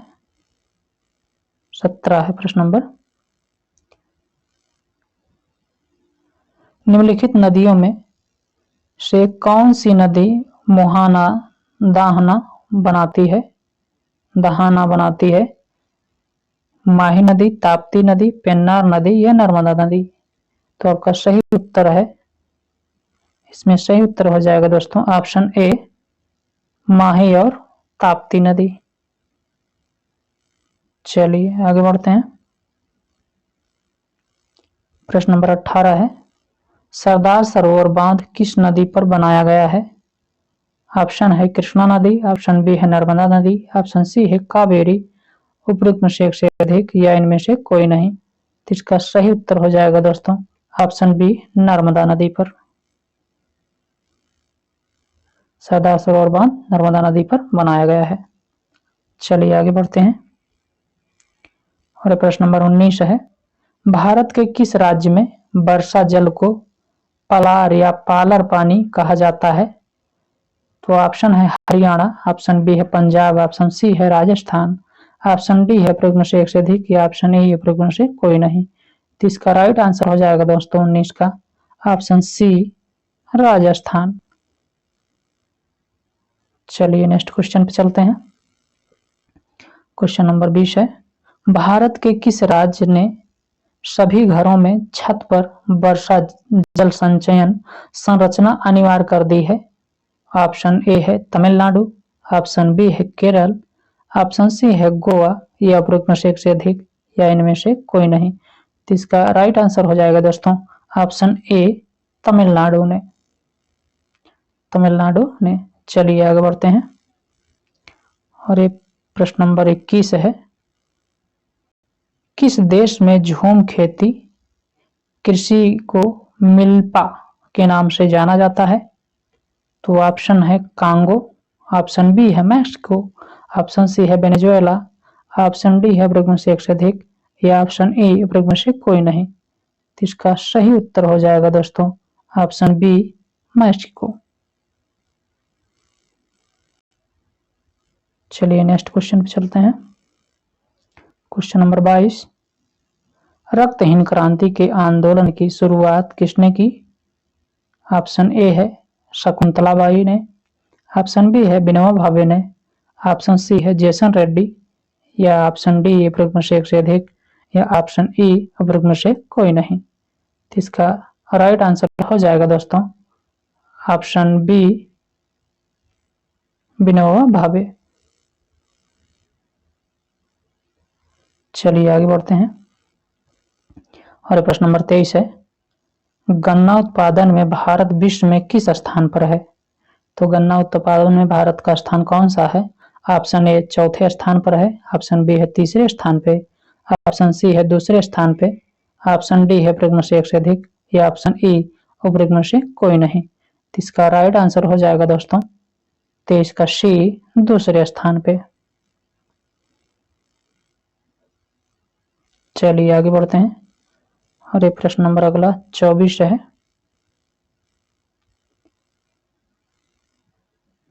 17 है प्रश्न नंबर। निम्नलिखित नदियों में से कौन सी नदी मुहाना दाहना बनाती है? दहाना बनाती है? माही नदी, ताप्ती नदी, पेन्नार नदी, या नर्मदा नदी? तो आपका सही उत्तर है, इसमें सही उत्तर हो जाएगा दोस्तों ऑप्शन ए माही और ताप्ती नदी। चलिए आगे बढ़ते हैं। प्रश्न नंबर 18 है सरदार सरोवर बांध किस नदी पर बनाया गया है? ऑप्शन है कृष्णा नदी, ऑप्शन बी है नर्मदा नदी, ऑप्शन सी है कावेरी, उपरोक्त में से एक से अधिक, या इनमें से कोई नहीं। तो इसका सही उत्तर हो जाएगा दोस्तों ऑप्शन बी नर्मदा नदी पर। सरदार सरोवर बांध नर्मदा नदी पर बनाया गया है। चलिए आगे बढ़ते हैं। और प्रश्न नंबर 19 है भारत के किस राज्य में वर्षा जल को पलार या पालर पानी कहा जाता है? तो ऑप्शन है हरियाणा, ऑप्शन बी है पंजाब, ऑप्शन सी है राजस्थान, ऑप्शन डी है प्रश्न से एक से अधिक, या ऑप्शन ए है प्रश्न से कोई नहीं। तो इसका राइट आंसर हो जाएगा दोस्तों 19 का ऑप्शन सी राजस्थान। चलिए नेक्स्ट क्वेश्चन पे चलते हैं। क्वेश्चन नंबर 20 है, भारत के किस राज्य ने सभी घरों में छत पर वर्षा जल संचयन संरचना अनिवार्य कर दी है? ऑप्शन ए है तमिलनाडु, ऑप्शन बी है केरल, ऑप्शन सी है गोवा, या उपरोक्त से एक से अधिक, या इनमें से कोई नहीं। तो इसका राइट आंसर हो जाएगा दोस्तों ऑप्शन ए तमिलनाडु ने। चलिए आगे बढ़ते हैं और ये प्रश्न नंबर 21 है, किस देश में झूम खेती कृषि को मिल्पा के नाम से जाना जाता है? तो ऑप्शन है कांगो, ऑप्शन बी है मैक्सिको, ऑप्शन सी है वेनेजुएला, ऑप्शन डी है प्रश्न से एक से अधिक, या ऑप्शन ए प्रश्न से कोई नहीं। तो इसका सही उत्तर हो जाएगा दोस्तों ऑप्शन बी मैक्सिको। चलिए नेक्स्ट क्वेश्चन पे चलते हैं। क्वेश्चन नंबर 22, रक्तहीन क्रांति के आंदोलन की शुरुआत किसने की? ऑप्शन ए है शकुंतला बाई ने, ऑप्शन बी है विनोबा भावे ने, ऑप्शन सी है जेसन रेड्डी, या ऑप्शन डी प्रश्न से एक से अधिक, या ऑप्शन ई प्रश्न से कोई नहीं। तो इसका राइट आंसर हो जाएगा दोस्तों ऑप्शन बी विनोबा भावे। चलिए आगे बढ़ते हैं और प्रश्न नंबर 23 है, गन्ना उत्पादन में भारत विश्व में किस स्थान पर है? तो गन्ना उत्पादन में भारत का स्थान कौन सा है? ऑप्शन ए चौथे स्थान पर है, ऑप्शन बी है तीसरे स्थान पे, ऑप्शन सी है दूसरे स्थान पे, ऑप्शन डी है प्रश्न से एक से अधिक, या ऑप्शन ई उपप्रश्न से कोई नहीं। तो इसका राइट आंसर हो जाएगा दोस्तों 23 का सी दूसरे स्थान पे। चलिए आगे बढ़ते हैं और ये प्रश्न नंबर अगला 24 है,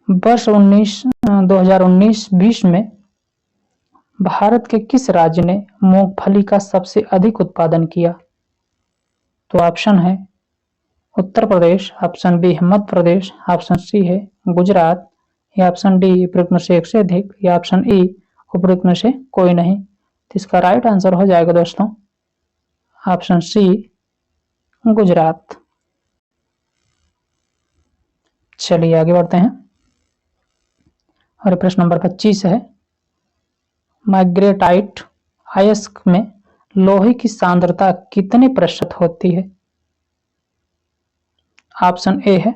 वर्ष 2019-20 में भारत के किस राज्य ने मूंगफली का सबसे अधिक उत्पादन किया? तो ऑप्शन है उत्तर प्रदेश, ऑप्शन बी है मध्य प्रदेश, ऑप्शन सी है गुजरात, या ऑप्शन डी प्रश्न से एक से अधिक, या ऑप्शन ई उपरोक्त से कोई नहीं। तो इसका राइट आंसर हो जाएगा दोस्तों ऑप्शन सी गुजरात। चलिए आगे बढ़ते हैं और प्रश्न नंबर 25 है, मैग्नेटाइट अयस्क में लोहे की सांद्रता कितने प्रतिशत होती है? ऑप्शन ए है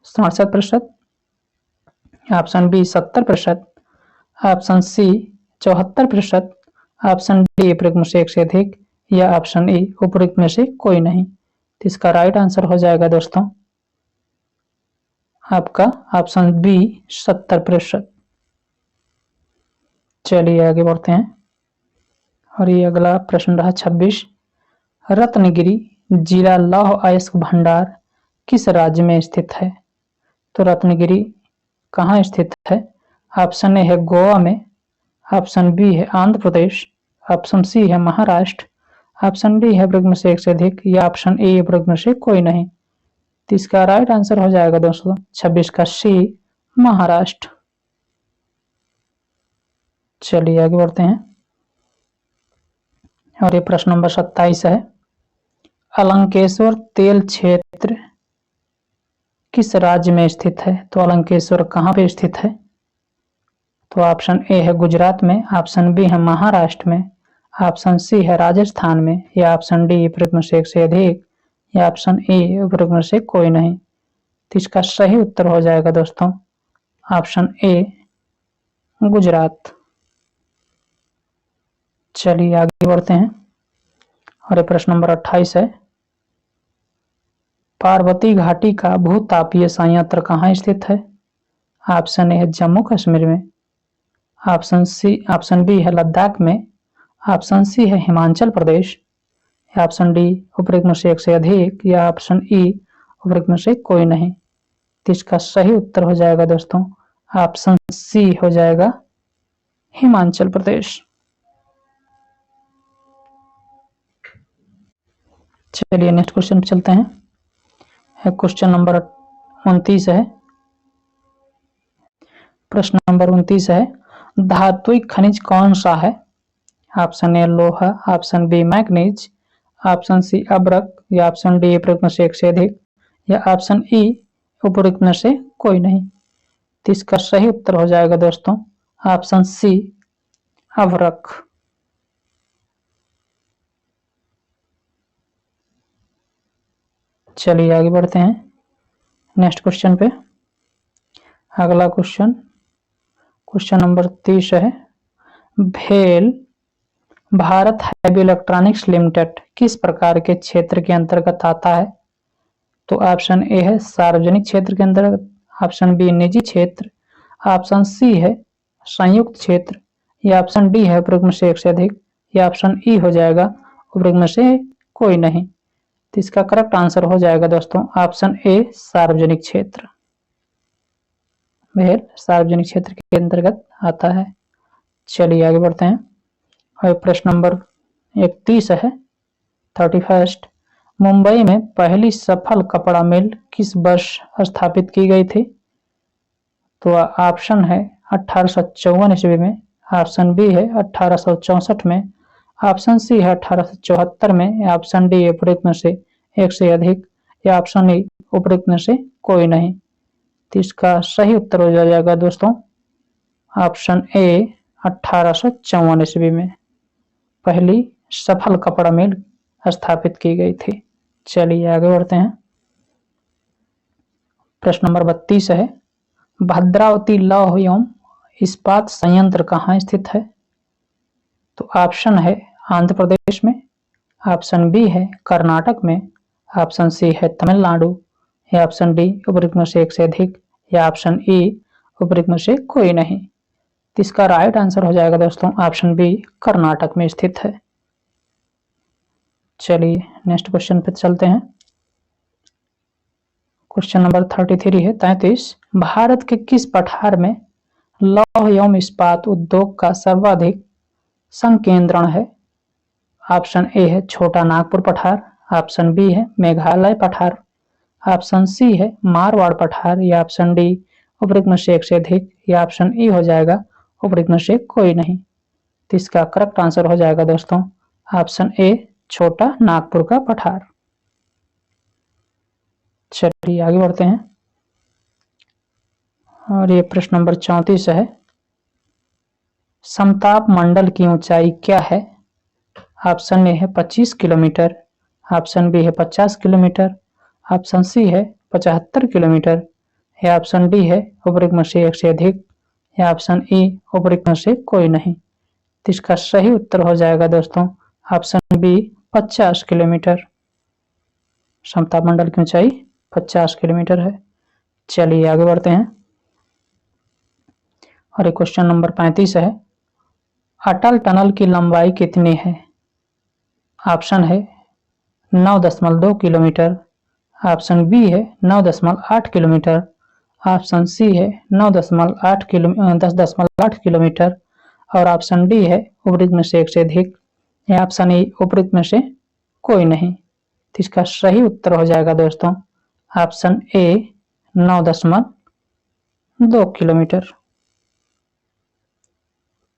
67%, option B 70%, option C 74%, option D प्रश्न से एक से अधिक, या ऑप्शन ई उपरोक्त में से कोई नहीं। तो इसका राइट आंसर हो जाएगा दोस्तों आपका ऑप्शन बी 70%। चलिए आगे बढ़ते हैं और ये अगला प्रश्न रहा 26, रत्नगिरी जिला लौह अयस्क भंडार किस राज्य में स्थित है? तो रत्नगिरी कहाँ स्थित है? ऑप्शन ए है गोवा में, ऑप्शन बी है आंध्र प्रदेश, ऑप्शन सी है महाराष्ट्र, ऑप्शन डी है प्रश्न से एक से अधिक, या ऑप्शन ए प्रश्न से कोई नहीं। तो इसका राइट आंसर हो जाएगा दोस्तों 26 का सी महाराष्ट्र। चलिए आगे बढ़ते हैं और ये प्रश्न नंबर 27 है, अलंकेश्वर तेल क्षेत्र किस राज्य में स्थित है? तो अलंकेश्वर कहाँ पे स्थित है? तो ऑप्शन ए है गुजरात में, ऑप्शन बी है महाराष्ट्र में, ऑप्शन सी है राजस्थान में, या ऑप्शन डी प्रश्न से एक से अधिक, या ऑप्शन ए प्रश्न से कोई नहीं। तो इसका सही उत्तर हो जाएगा दोस्तों ऑप्शन ए गुजरात। चलिए आगे बढ़ते हैं और प्रश्न नंबर 28 है, पार्वती घाटी का भूतापीय संयंत्र कहाँ स्थित है? ऑप्शन ए है जम्मू कश्मीर में, ऑप्शन बी है लद्दाख में, ऑप्शन सी है हिमाचल प्रदेश, या ऑप्शन डी उपरोक्त में से एक से अधिक, या ऑप्शन ई उपरोक्त में से कोई नहीं। तो इसका सही उत्तर हो जाएगा दोस्तों ऑप्शन सी हो जाएगा हिमाचल प्रदेश। चलिए नेक्स्ट क्वेश्चन पे चलते हैं। क्वेश्चन नंबर 29 है। प्रश्न नंबर 29 है, धात्विक खनिज कौन सा है? ऑप्शन ए लोहा, option B manganese, option C अब्रक, या ऑप्शन डी उपरोक्त में से एक से अधिक, या ऑप्शन ई उपरोक्त में से कोई नहीं। तो इसका सही उत्तर हो जाएगा दोस्तों ऑप्शन सी अब्रक। चलिए आगे बढ़ते हैं नेक्स्ट क्वेश्चन पे। अगला क्वेश्चन नंबर 30 है, भेल भारत हैवी इलेक्ट्रॉनिक्स लिमिटेड किस प्रकार के क्षेत्र के अंतर्गत आता है? तो ऑप्शन ए है सार्वजनिक क्षेत्र के अंतर्गत, ऑप्शन बी निजी क्षेत्र, ऑप्शन सी है संयुक्त क्षेत्र, या ऑप्शन डी है उपरोक्त में से एक से अधिक, या ऑप्शन ई हो जाएगा उपरोक्त में से कोई नहीं। तो इसका करेक्ट आंसर हो जाएगा दोस्तों ऑप्शन ए सार्वजनिक क्षेत्र। भेल सार्वजनिक क्षेत्र के अंतर्गत आता है। चलिए आगे बढ़ते हैं और प्रश्न नंबर 31 है 31। मुंबई में पहली सफल कपड़ा मिल किस वर्ष स्थापित की गई थी? तो ऑप्शन है 1854 ईस्वी में, ऑप्शन बी है 1864 में, ऑप्शन सी है 1874 में, या ऑप्शन डी उपरोक्त में से एक से अधिक, या ऑप्शन ई उपरोक्त में से कोई नहीं। तो इसका सही उत्तर हो जाएगा दोस्तों ऑप्शन ए 1854 ईस्वी में पहली सफल कपड़ा मिल स्थापित की गई थी। चलिए आगे बढ़ते हैं। प्रश्न नंबर 32 है, भद्रावती लौह एवं इस्पात संयंत्र कहाँ स्थित है? तो ऑप्शन है आंध्र प्रदेश में, ऑप्शन बी है कर्नाटक में, ऑप्शन सी है तमिलनाडु, या ऑप्शन डी उपरोक्त में से एक से अधिक, या ऑप्शन ई उपरोक्त में से कोई नहीं। तो इसका राइट आंसर हो जाएगा दोस्तों ऑप्शन बी कर्नाटक में स्थित है। चलिए नेक्स्ट क्वेश्चन पे चलते हैं। क्वेश्चन नंबर 33 है 33। भारत के किस पठार में लौह एवं इस्पात उद्योग का सर्वाधिक संकेंद्रण है? ऑप्शन ए है छोटा नागपुर पठार, ऑप्शन बी है मेघालय पठार, ऑप्शन सी है मारवाड़ पठार, या ऑप्शन डी उपरोक्त में से एक से अधिक, या ऑप्शन ई हो जाएगा उपरोक्त में से कोई नहीं। तो इसका करेक्ट आंसर हो जाएगा दोस्तों ऑप्शन ए छोटा नागपुर का पठार। चलिए आगे बढ़ते हैं और ये प्रश्न नंबर 34 है, समताप मंडल की ऊंचाई क्या है? ऑप्शन ए है 25 किलोमीटर, ऑप्शन बी है 50 किलोमीटर, ऑप्शन सी है 75 किलोमीटर, या ऑप्शन डी है उपरोक्त में से एक से अधिक, या ऑप्शन ई उपरोक्त में से कोई नहीं। तो इसका सही उत्तर हो जाएगा दोस्तों ऑप्शन बी 50 किलोमीटर। समताप मंडल की ऊंचाई 50 किलोमीटर है। चलिए आगे बढ़ते हैं और एक क्वेश्चन नंबर 35 है, अटल टनल की लंबाई कितनी है? ऑप्शन है 9.2 किलोमीटर, ऑप्शन बी है 9.8 किलोमीटर, ऑप्शन सी है 10.8 किलोमीटर, और ऑप्शन डी है उपरोक्त में से एक से अधिक, या ऑप्शन ई उपरोक्त में से कोई नहीं। तो इसका सही उत्तर हो जाएगा दोस्तों ऑप्शन ए 9.2 किलोमीटर।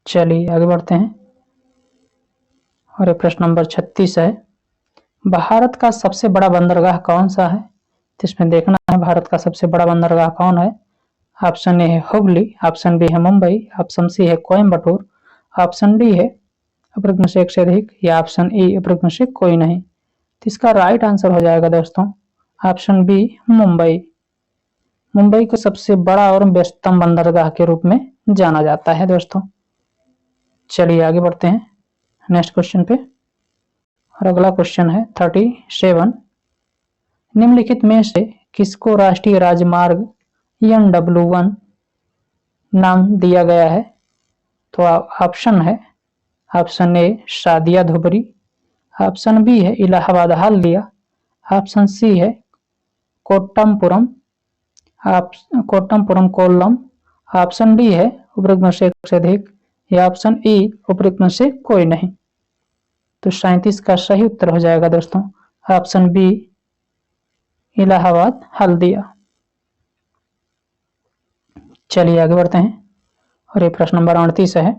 चलिए आगे बढ़ते हैं और ये प्रश्न नंबर 36 है, भारत का सबसे बड़ा बंदरगाह कौन सा है? तो इसमें देखना है भारत का सबसे बड़ा बंदरगाह कौन है। ऑप्शन ए है हुबली, ऑप्शन बी है मुंबई, ऑप्शन सी है कोयम्बटूर, ऑप्शन डी है उपरोक्त में से एक से अधिक, या ऑप्शन ई उपरोक्त में से कोई नहीं। तो इसका राइट आंसर हो जाएगा दोस्तों ऑप्शन बी मुंबई। मुंबई को सबसे बड़ा और व्यस्तम बंदरगाह के रूप में जाना जाता है दोस्तों। चलिए आगे बढ़ते हैं नेक्स्ट क्वेश्चन पे और अगला क्वेश्चन है 37। निम्नलिखित में से किसको राष्ट्रीय राजमार्ग NW1 नाम दिया गया है? तो ऑप्शन है option A Sadiya Dhubri, option B है इलाहाबाद हल्दिया, ऑप्शन सी है कोट्टमपुरम, कोट्टमपुरम कोल्लम, ऑप्शन डी है उपरोक्त में से एक से अधिक, या ऑप्शन ई उपरोक्त में से कोई नहीं। तो 37 का सही उत्तर हो जाएगा दोस्तों ऑप्शन बी इलाहाबाद हल्दिया। चलिए आगे बढ़ते हैं और ये प्रश्न नंबर 38 है।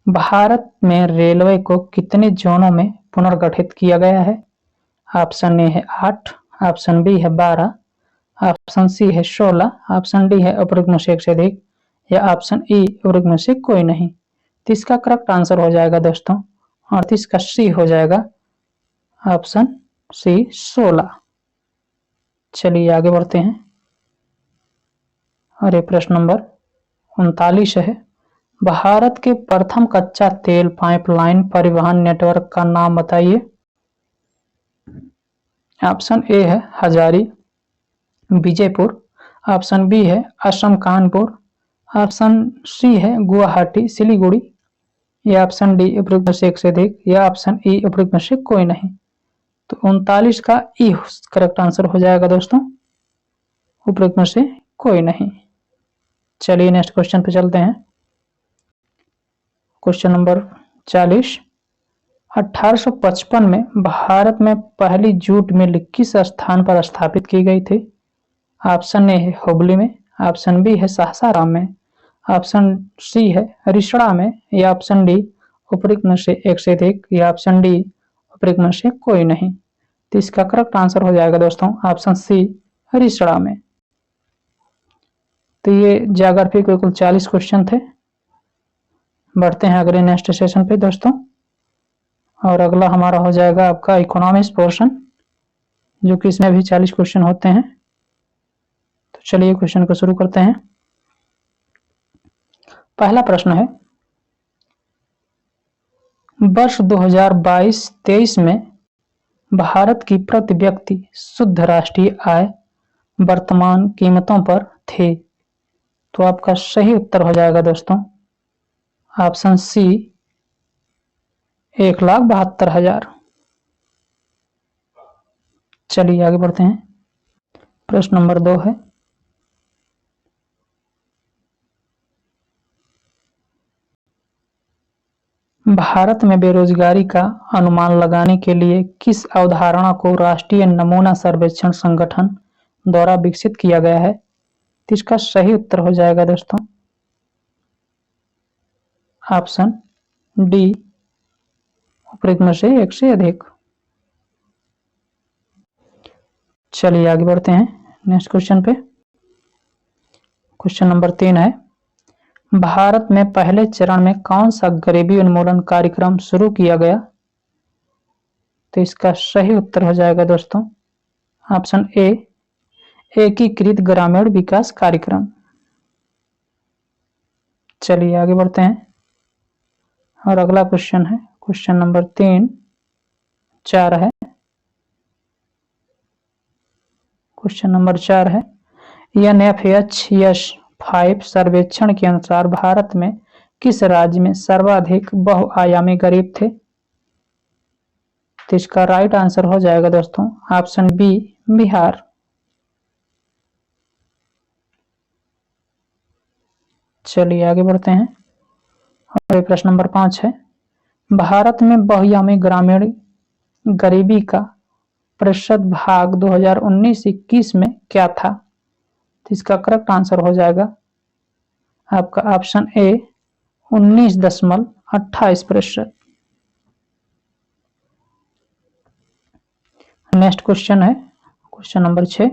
भारत में रेलवे को कितने जोनों में पुनर्गठित किया गया है? ऑप्शन ए है 8, ऑप्शन बी है 12, ऑप्शन सी है 16, ऑप्शन डी है उपरोक्त में से एक से अधिक, या ऑप्शन ई उपरोक्त में से कोई नहीं। तो इसका करेक्ट आंसर हो जाएगा दोस्तों 38 का सी हो जाएगा ऑप्शन सी 16। चलिए आगे बढ़ते हैं और ये प्रश्न नंबर 39 है। भारत के प्रथम कच्चा तेल पाइपलाइन परिवहन नेटवर्क का नाम बताइए। ऑप्शन ए है हजारी विजयपुर, ऑप्शन बी है असम कानपुर, ऑप्शन सी है गुवाहाटी सिलीगुड़ी, या ऑप्शन डी उपरोक्त में से एक से अधिक, या ऑप्शन ई उपरोक्त में से कोई नहीं। तो 39 का ई करेक्ट आंसर हो जाएगा दोस्तों उपरोक्त में से कोई नहीं। चलिए नेक्स्ट क्वेश्चन पे चलते हैं। Question number 40। 1855 में भारत में पहली जूट मिल किस स्थान पर स्थापित की गई थी? ऑप्शन ए है हुबली में, ऑप्शन बी है सासाराम में, ऑप्शन सी है रिसड़ा में, या ऑप्शन डी उपरोक्त में से एक से अधिक, या ऑप्शन डी उपरोक्त में से कोई नहीं। तो इसका करेक्ट आंसर हो जाएगा दोस्तों ऑप्शन सी रिसड़ा में। तो ये ज्योग्राफी के कुल 40 क्वेश्चन थे। बढ़ते हैं अगले नेक्स्ट सेशन पे दोस्तों, और अगला हमारा हो जाएगा आपका इकोनॉमिक्स पोर्शन, जो कि इसमें भी 40 क्वेश्चन होते हैं। तो चलिए क्वेश्चन को शुरू करते हैं। पहला प्रश्न है, वर्ष 2022-23 में भारत की प्रति व्यक्ति शुद्ध राष्ट्रीय आय वर्तमान कीमतों पर थे। तो आपका सही उत्तर हो जाएगा दोस्तों ऑप्शन सी 1,72,000। चलिए आगे बढ़ते हैं। प्रश्न नंबर 2 है, भारत में बेरोजगारी का अनुमान लगाने के लिए किस अवधारणा को राष्ट्रीय नमूना सर्वेक्षण संगठन द्वारा विकसित किया गया है? तो इसका सही उत्तर हो जाएगा दोस्तों ऑप्शन डी उपरोक्त में से एक से अधिक। चलिए आगे बढ़ते हैं नेक्स्ट क्वेश्चन पे। क्वेश्चन नंबर 3 है, भारत में पहले चरण में कौन सा गरीबी उन्मूलन कार्यक्रम शुरू किया गया? तो इसका सही उत्तर हो जाएगा दोस्तों ऑप्शन ए एकीकृत ग्रामीण विकास कार्यक्रम। चलिए आगे बढ़ते हैं और अगला क्वेश्चन है क्वेश्चन नंबर 4 है। क्वेश्चन नंबर 4 है, NFHS-5 सर्वेक्षण के अनुसार भारत में किस राज्य में सर्वाधिक बहुआयामी गरीब थे? तो इसका राइट आंसर हो जाएगा दोस्तों ऑप्शन बी बिहार। चलिए आगे बढ़ते हैं और प्रश्न नंबर 5 है, भारत में बहुआयामी ग्रामीण गरीबी का प्रतिशत भाग 2019-21 में क्या था? तो इसका करेक्ट आंसर हो जाएगा आपका ऑप्शन ए 19.28%। नेक्स्ट क्वेश्चन है क्वेश्चन नंबर 6,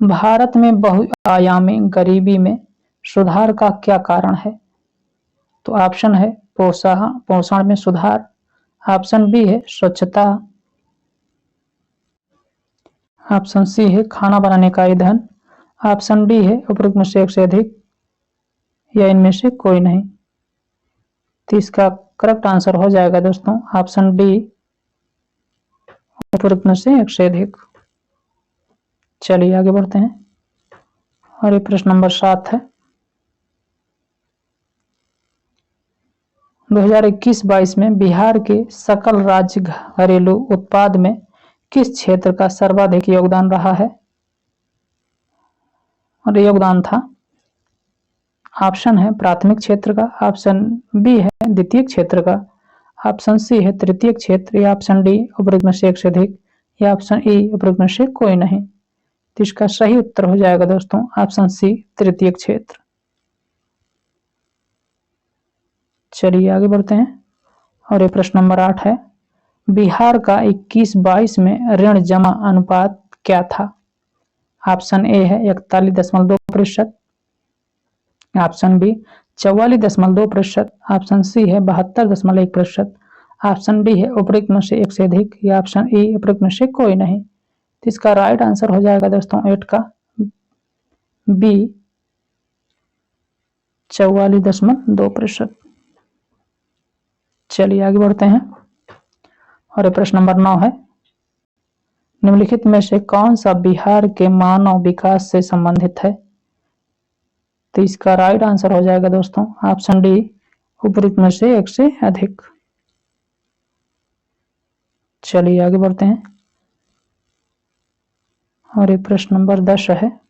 भारत में बहुआयामी गरीबी में सुधार का क्या कारण है? तो ऑप्शन है पोषण में सुधार, ऑप्शन बी है स्वच्छता, ऑप्शन सी है खाना बनाने का ईंधन, ऑप्शन डी है उपरोक्त में से एक से अधिक, या इनमें से कोई नहीं। तो इसका करेक्ट आंसर हो जाएगा दोस्तों ऑप्शन डी उपरोक्त में से एक से अधिक। चलिए आगे बढ़ते हैं और ये प्रश्न नंबर 7 है। 2021-22 में बिहार के सकल राज्य घरेलू उत्पाद में किस क्षेत्र का सर्वाधिक योगदान रहा है? और योगदान था, ऑप्शन है प्राथमिक क्षेत्र का, ऑप्शन बी है द्वितीय क्षेत्र का, ऑप्शन सी है तृतीय क्षेत्र, या ऑप्शन डी उपरोक्त में से एक से अधिक, या ऑप्शन ई उपरोक्त में से कोई नहीं। तो इसका सही उत्तर हो जाएगा दोस्तों ऑप्शन सी तृतीय क्षेत्र। चलिए आगे बढ़ते हैं और ये प्रश्न नंबर 8 है, बिहार का 21-22 में ऋण जमा अनुपात क्या था? ऑप्शन ए है 41.2%, ऑप्शन बी 44.2%, ऑप्शन सी है 72.1%, ऑप्शन डी है उपरोक्त में से एक से अधिक, या ऑप्शन ई उपरोक्त में से कोई नहीं। तो इसका राइट आंसर हो जाएगा दोस्तों 8 का बी 44.2%। चलिए आगे बढ़ते हैं और ये प्रश्न नंबर 9 है, निम्नलिखित में से कौन सा बिहार के मानव विकास से संबंधित है? तो इसका राइट आंसर हो जाएगा दोस्तों ऑप्शन डी उपरोक्त में से एक से अधिक। चलिए आगे बढ़ते हैं और ये प्रश्न नंबर 10 है,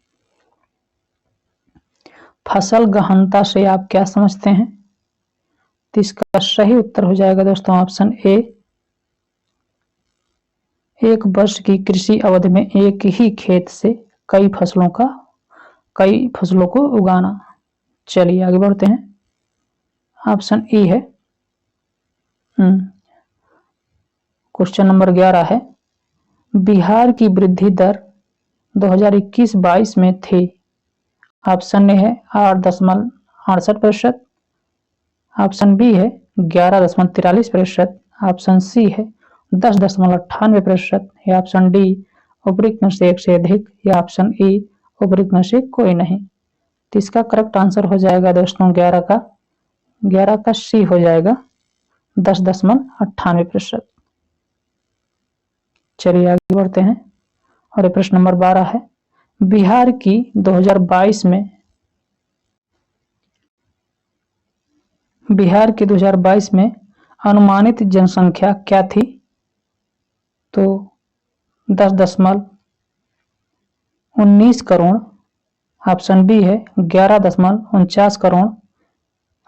फसल गहनता से आप क्या समझते हैं? तो इसका सही उत्तर हो जाएगा दोस्तों ऑप्शन ए, एक वर्ष की कृषि अवधि में एक ही खेत से कई फसलों को उगाना। चलिए आगे बढ़ते हैं, ऑप्शन ई है। क्वेश्चन नंबर 11 है, बिहार की वृद्धि दर 2021-22 में थी। ऑप्शन ए है 8.68%, ऑप्शन बी है 11.43%, ऑप्शन सी है 10.98%, या ऑप्शन डी उपरोक्त में से एक से अधिक, या ऑप्शन ई उपरोक्त में से कोई नहीं। तो इसका करेक्ट आंसर हो जाएगा दोस्तों 11 का सी हो जाएगा 10.98%। चलिए आगे बढ़ते हैं और ये प्रश्न नंबर 12 है, बिहार की 2022 में अनुमानित जनसंख्या क्या थी? तो 10.19 करोड़, ऑप्शन बी है 11.49 करोड़,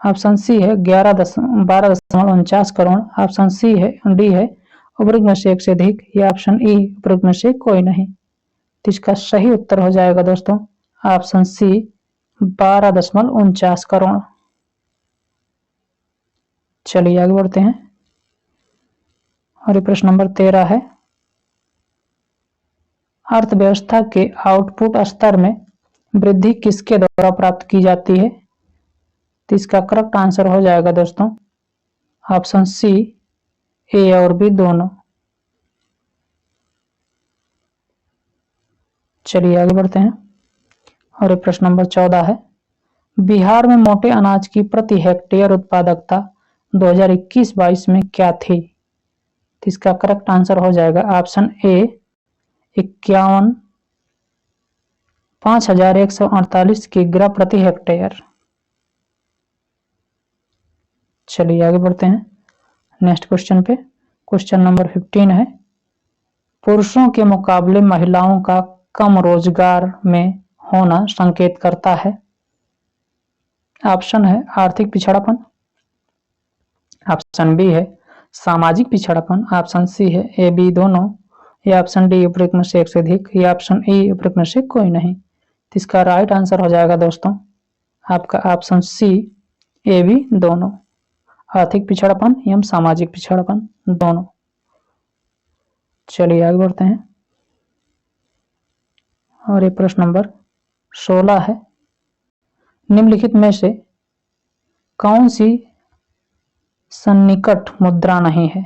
ऑप्शन सी है 12.49 करोड़, ऑप्शन सी है डी है उपरोक्त में से एक से अधिक, या ऑप्शन ई उपरोक्त में से कोई नहीं। तो इसका सही उत्तर हो जाएगा दोस्तों ऑप्शन सी 12.49 करोड़। चलिए आगे बढ़ते हैं और ये प्रश्न नंबर 13 है, अर्थव्यवस्था के आउटपुट स्तर में वृद्धि किसके द्वारा प्राप्त की जाती है? तो इसका करेक्ट आंसर हो जाएगा दोस्तों ऑप्शन सी ए और बी दोनों। चलिए आगे बढ़ते हैं और ये प्रश्न नंबर 14 है, बिहार में मोटे अनाज की प्रति हेक्टेयर उत्पादकता 2021-22 में क्या थी? तो इसका करेक्ट आंसर हो जाएगा ऑप्शन ए 51,148 किग्रा प्रति हेक्टेयर। चलिए आगे बढ़ते हैं नेक्स्ट क्वेश्चन पे। क्वेश्चन नंबर 15 है, पुरुषों के मुकाबले महिलाओं का कम रोजगार में होना संकेत करता है। ऑप्शन है आर्थिक पिछड़ापन, ऑप्शन बी है सामाजिक पिछड़ापन, ऑप्शन सी है ए बी दोनों, या ऑप्शन डी उपरोक्त में से एक से अधिक, या ऑप्शन ई उपरोक्त में से कोई नहीं। तो इसका राइट आंसर हो जाएगा दोस्तों आपका ऑप्शन सी ए बी दोनों, आर्थिक पिछड़ापन एवं सामाजिक पिछड़ापन दोनों। चलिए आगे बढ़ते हैं और ये प्रश्न नंबर 16 है, निम्नलिखित में से कौन सी सन्निकट मुद्रा नहीं है?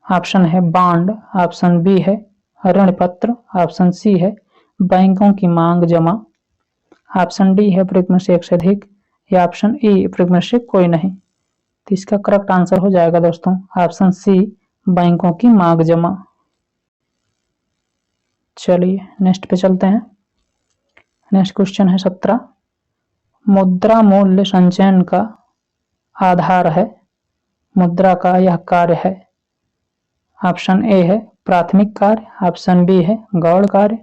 ऑप्शन है बांड, ऑप्शन बी है ऋण पत्र, ऑप्शन सी है बैंकों की मांग जमा, ऑप्शन डी है उपरोक्त में से एक से अधिक, या ऑप्शन ई उपरोक्त में से कोई नहीं। तो इसका करेक्ट आंसर हो जाएगा दोस्तों ऑप्शन सी बैंकों की मांग जमा। चलिए नेक्स्ट पे चलते हैं। नेक्स्ट क्वेश्चन है 17, मुद्रा मूल्य संचयन का आधार है, मुद्रा का यह कार्य है। ऑप्शन ए है प्राथमिक कार्य, ऑप्शन बी है गौण कार्य,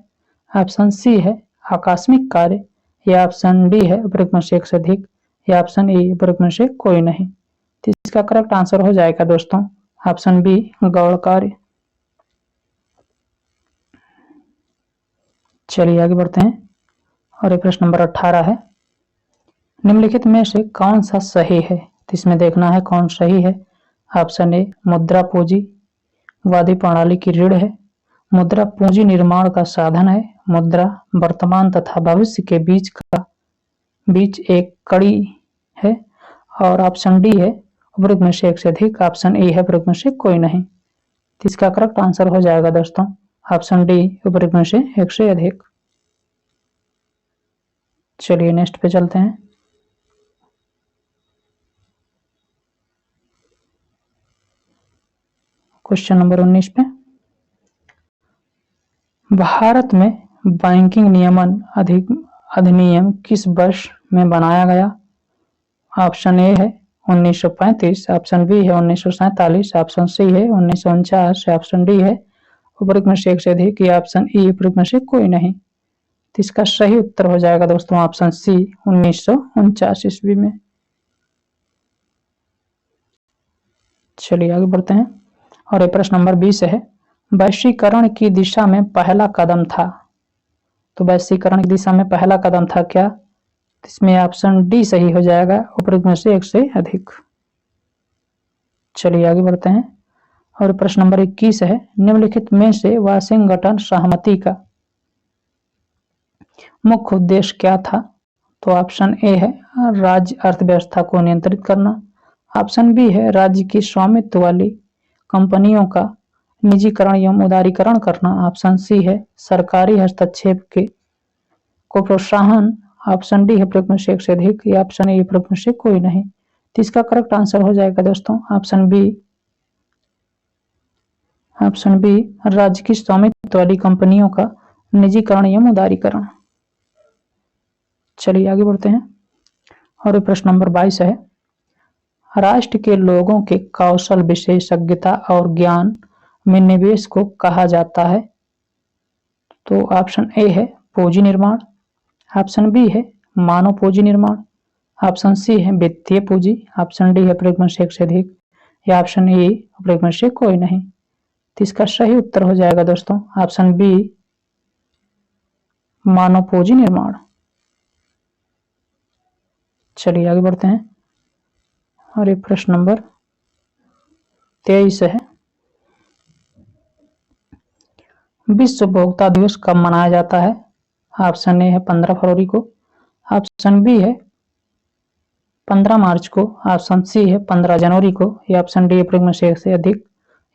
ऑप्शन सी है आकस्मिक कार्य, या ऑप्शन डी है उपरोक्त में से एक से अधिक, या ऑप्शन ए उपरोक्त में से कोई नहीं। तो इसका करेक्ट आंसर हो जाएगा दोस्तों ऑप्शन बी गौण कार्य। चलिए आगे बढ़ते हैं और ये प्रश्न नंबर 18 है, निम्नलिखित में से कौन सा सही है। तो इसमें देखना है कौन सही है। ऑप्शन ए मुद्रा पूंजीवादी प्रणाली की रीढ़ है, मुद्रा पूंजी निर्माण का साधन है, मुद्रा वर्तमान तथा भविष्य के बीच एक कड़ी है, और ऑप्शन डी है उपरोक्त में से एक से अधिक, ऑप्शन ए है उपरोक्त में से कोई नहीं। तो इसका करेक्ट आंसर हो जाएगा दोस्तों ऑप्शन डी उपरोक्त में से एक से अधिक। चलिए नेक्स्ट पे चलते हैं। क्वेश्चन नंबर 19 पे, भारत में बैंकिंग नियमन अधिनियम किस वर्ष में बनाया गया। ऑप्शन ए है 1935, ऑप्शन बी है 1947, ऑप्शन सी है 1949, ऑप्शन डी है उपरोक्त में से एक से अधिक, या ऑप्शन ई उपरोक्त में से कोई नहीं। तो इसका सही उत्तर हो जाएगा दोस्तों ऑप्शन सी 1949 ईस्वी में। चलिए आगे बढ़ते हैं और ये प्रश्न नंबर 20 है, वैश्वीकरण की दिशा में पहला कदम था। तो वैश्वीकरण की दिशा में पहला कदम था क्या। इसमें ऑप्शन डी सही हो जाएगा उपरोक्त में से एक से अधिक। चलिए आगे बढ़ते हैं और प्रश्न नंबर 21 है, निम्नलिखित में से वाशिंगटन सहमति का मुख्य उद्देश्य क्या था। तो ऑप्शन ए है राज्य अर्थव्यवस्था को नियंत्रित करना, ऑप्शन बी है राज्य की स्वामित्व वाली कंपनियों का निजीकरण एवं उदारीकरण करना, ऑप्शन सी है सरकारी हस्तक्षेप को प्रोत्साहन, ऑप्शन डी है उपरोक्त में से एक से अधिक, या ऑप्शन ए उपरोक्त में से कोई नहीं। तो इसका करेक्ट आंसर हो जाएगा दोस्तों ऑप्शन बी राज्य की स्वामित्व वाली कंपनियों का निजीकरण एवं उदारीकरण। चलिए आगे बढ़ते हैं और प्रश्न नंबर 22 है, राष्ट्र के लोगों के कौशल विशेषज्ञता और ज्ञान में निवेश को कहा जाता है। तो ऑप्शन ए है पूंजी निर्माण, ऑप्शन बी है मानव पूंजी निर्माण, ऑप्शन सी है वित्तीय पूंजी, ऑप्शन डी है उपरोक्त में से एक से अधिक, या ऑप्शन ए उपरोक्त में से कोई नहीं। तो इसका सही उत्तर हो जाएगा दोस्तों ऑप्शन बी मानव पूंजी निर्माण। चलिए आगे बढ़ते हैं और ये प्रश्न नंबर 23 है, विश्व उपभोक्ता दिवस कब मनाया जाता है। ऑप्शन ए है 15 फरवरी को, ऑप्शन बी है 15 मार्च को, ऑप्शन सी है 15 जनवरी को, या ऑप्शन डी उपरोक्त में से एक से अधिक,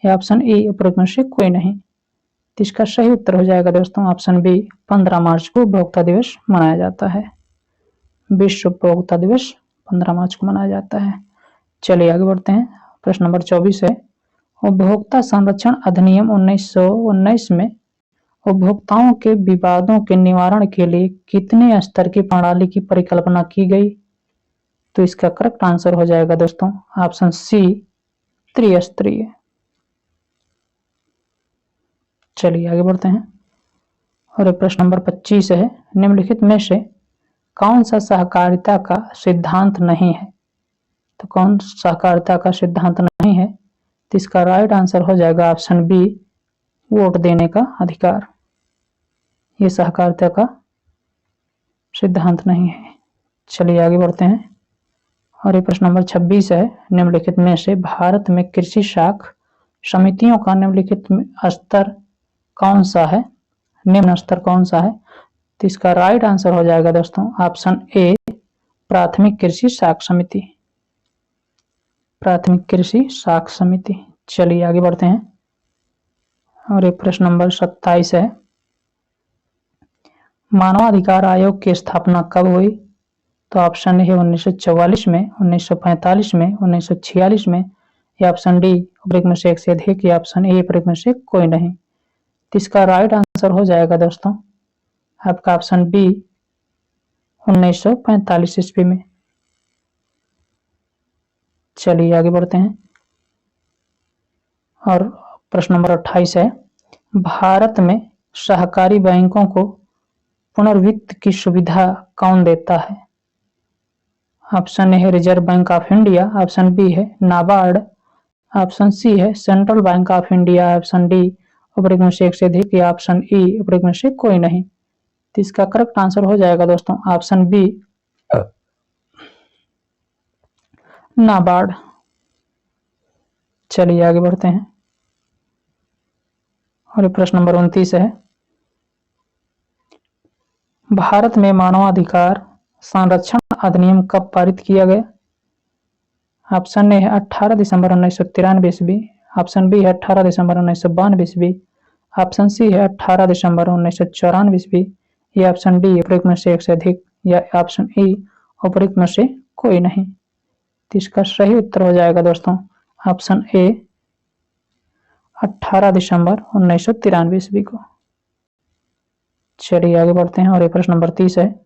या ऑप्शन ई उपरोक्त में से कोई नहीं। तो इसका सही उत्तर हो जाएगा दोस्तों ऑप्शन बी 15 मार्च को उपभोक्ता दिवस मनाया जाता है। विश्व उपभोक्ता दिवस 15 मार्च को मनाया जाता है। चलिए आगे बढ़ते हैं। प्रश्न नंबर 24 है, उपभोक्ता संरक्षण अधिनियम 1919 में उपभोक्ताओं के विवादों के निवारण के लिए कितने स्तर की प्रणाली की परिकल्पना की गई। तो इसका करेक्ट आंसर हो जाएगा दोस्तों ऑप्शन सी त्रिस्तरीय। चलिए आगे बढ़ते हैं और प्रश्न नंबर 25 है, निम्नलिखित में से कौन सा सहकारिता का सिद्धांत नहीं है। तो कौन सहकारिता का सिद्धांत नहीं है। तो इसका राइट आंसर हो जाएगा ऑप्शन बी वोट देने का अधिकार। ये सहकारिता का सिद्धांत नहीं है। चलिए आगे बढ़ते हैं और ये प्रश्न नंबर 26 है, निम्नलिखित में से भारत में कृषि साख समितियों का निम्नलिखित स्तर कौन सा है, निम्न स्तर कौन सा है। तो इसका राइट आंसर हो जाएगा दोस्तों ऑप्शन ए प्राथमिक कृषि साख समिति, प्राथमिक कृषि साख समिति। चलिए आगे बढ़ते हैं और ये प्रश्न नंबर 27 है, मानवाधिकार आयोग की स्थापना कब हुई। तो ऑप्शन ए 1944 में, 1945 में, 1946 में, या ऑप्शन डी उपरोक्त में से एक से अधिक, या ऑप्शन ए उपरोक्त में से कोई नहीं। तो इसका राइट आंसर हो जाएगा दोस्तों आपका ऑप्शन बी 1945 ईस्वी में। चलिए आगे बढ़ते हैं। और प्रश्न नंबर 28 है, भारत में सहकारी बैंकों को पुनर्वित्त की सुविधा कौन देता है? ऑप्शन ए है Reserve Bank of India, option B है नाबार्ड, ऑप्शन सी है Central Bank of India, option D उपरोक्त में से एक से अधिक, या ऑप्शन ई उपरोक्त में से कोई नहीं। तो इसका करेक्ट आंसर हो जाएगा दोस्तों ऑप्शन बी नाबार्ड। चलिए आगे बढ़ते हैं। और प्रश्न नंबर 29 है, भारत में मानवाधिकार संरक्षण अधिनियम कब पारित किया गया? ऑप्शन ए है 18 दिसंबर 1993 ईस्वी, ऑप्शन बी है 18 दिसंबर 1992 ईस्वी, ऑप्शन सी है 18 दिसंबर 1994 ईस्वी, या ऑप्शन डी उपरोक्त में से एक से अधिक, या ऑप्शन ई उपरोक्त में से कोई नहीं। तो इसका सही उत्तर हो जाएगा दोस्तों ऑप्शन ए 18 दिसंबर 1993 ईस्वी को। चलिए आगे बढ़ते हैं। और प्रश्न नंबर 30 है,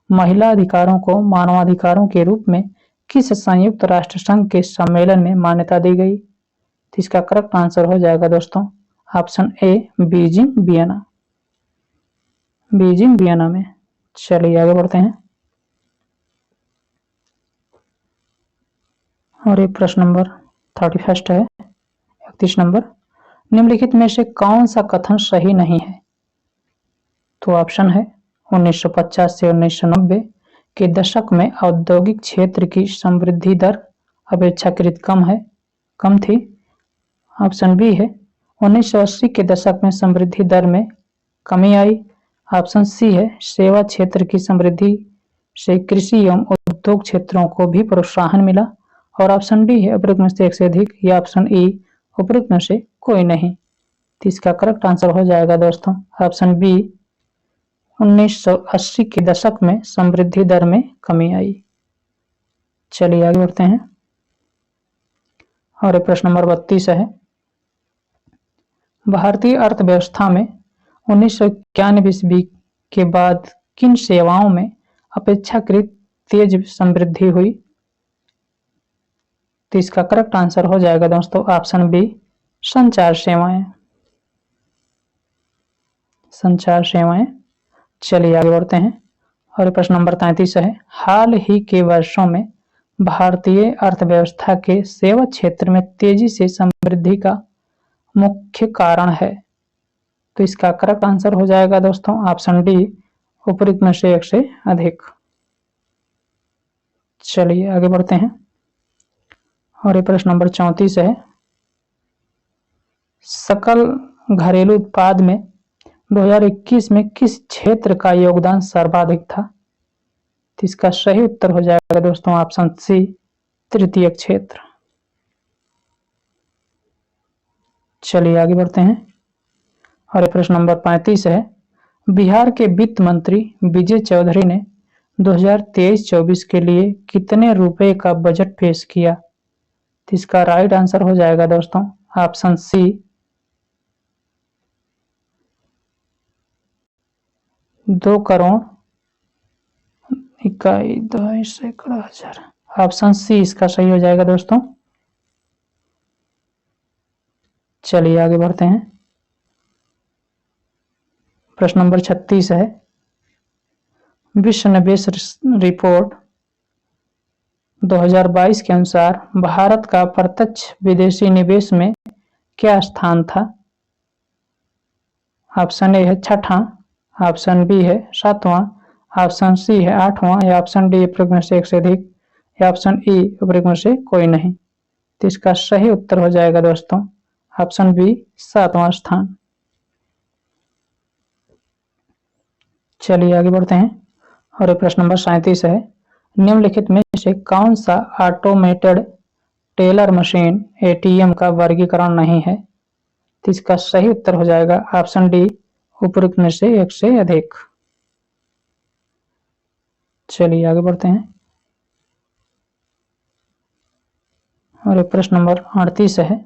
महिला अधिकारों को मानवाधिकारों के रूप में किस संयुक्त राष्ट्र संघ के सम्मेलन में मान्यता दी गई? तो इसका करेक्ट आंसर हो जाएगा दोस्तों option A Beijing Vienna, Beijing Vienna में। चलिए आगे बढ़ते हैं। और ये प्रश्न नंबर 31 है, 31 नंबर, निम्नलिखित में से कौन सा कथन सही नहीं है? तो ऑप्शन है 1950 से 1990 के दशक में औद्योगिक क्षेत्र की समृद्धि दर अपेक्षाकृत कम थी। ऑप्शन बी है 1980 के दशक में समृद्धि दर में कमी आई। ऑप्शन सी है सेवा क्षेत्र की समृद्धि से कृषि एवं उद्योग क्षेत्रों को भी प्रोत्साहन मिला। और ऑप्शन डी है उपरोक्त में से एक से अधिक, या ऑप्शन ई उपरोक्त में से कोई नहीं। तो इसका करेक्ट आंसर हो जाएगा दोस्तों ऑप्शन बी 1980 के दशक में समृद्धि दर में कमी आई। चलिए आगे बढ़ते हैं। और प्रश्न नंबर 32 है, भारतीय अर्थव्यवस्था में 1991 ईस्वी के बाद किन सेवाओं में अपेक्षाकृत तेज समृद्धि हुई? तो इसका करेक्ट आंसर हो जाएगा दोस्तों ऑप्शन बी संचार सेवाएं, संचार सेवाएं। चलिए आगे बढ़ते हैं। और प्रश्न नंबर 33 है, हाल ही के वर्षों में भारतीय अर्थव्यवस्था के सेवा क्षेत्र में तेजी से समृद्धि का मुख्य कारण है? तो इसका करेक्ट आंसर हो जाएगा दोस्तों ऑप्शन डी उपरोक्त में से एक से अधिक। चलिए आगे बढ़ते हैं। और प्रश्न नंबर 34 है, सकल घरेलू उत्पाद में 2021 में किस क्षेत्र का योगदान सर्वाधिक था? तो इसका सही उत्तर हो जाएगा दोस्तों ऑप्शन सी तृतीय क्षेत्र। चलिए आगे बढ़ते हैं। और प्रश्न नंबर 35 है, बिहार के वित्त मंत्री विजय चौधरी ने 2023-24 के लिए कितने रुपए का बजट पेश किया? तो इसका राइट आंसर हो जाएगा दोस्तों ऑप्शन सी 2,21,02,000। ऑप्शन सी इसका सही हो जाएगा दोस्तों। चलिए आगे बढ़ते हैं। प्रश्न नंबर 36 है, विश्व निवेश रिपोर्ट 2022 के अनुसार भारत का प्रत्यक्ष विदेशी निवेश में क्या स्थान था? ऑप्शन ए है 6वां, ऑप्शन बी है 7वां, ऑप्शन सी है 8वां, या ऑप्शन डी उपरोक्त में से एक से अधिक, या ऑप्शन ई उपरोक्त में से कोई नहीं। तो इसका सही उत्तर हो जाएगा दोस्तों ऑप्शन बी 7वां स्थान। चलिए आगे बढ़ते हैं। और प्रश्न नंबर 37 है, निम्नलिखित में से कौन सा ऑटोमेटेड टेलर मशीन एटीएम का वर्गीकरण नहीं है? तो इसका सही उत्तर हो जाएगा ऑप्शन डी उपरोक्त में से एक से अधिक। चलिए आगे बढ़ते हैं। और प्रश्न नंबर 38 है,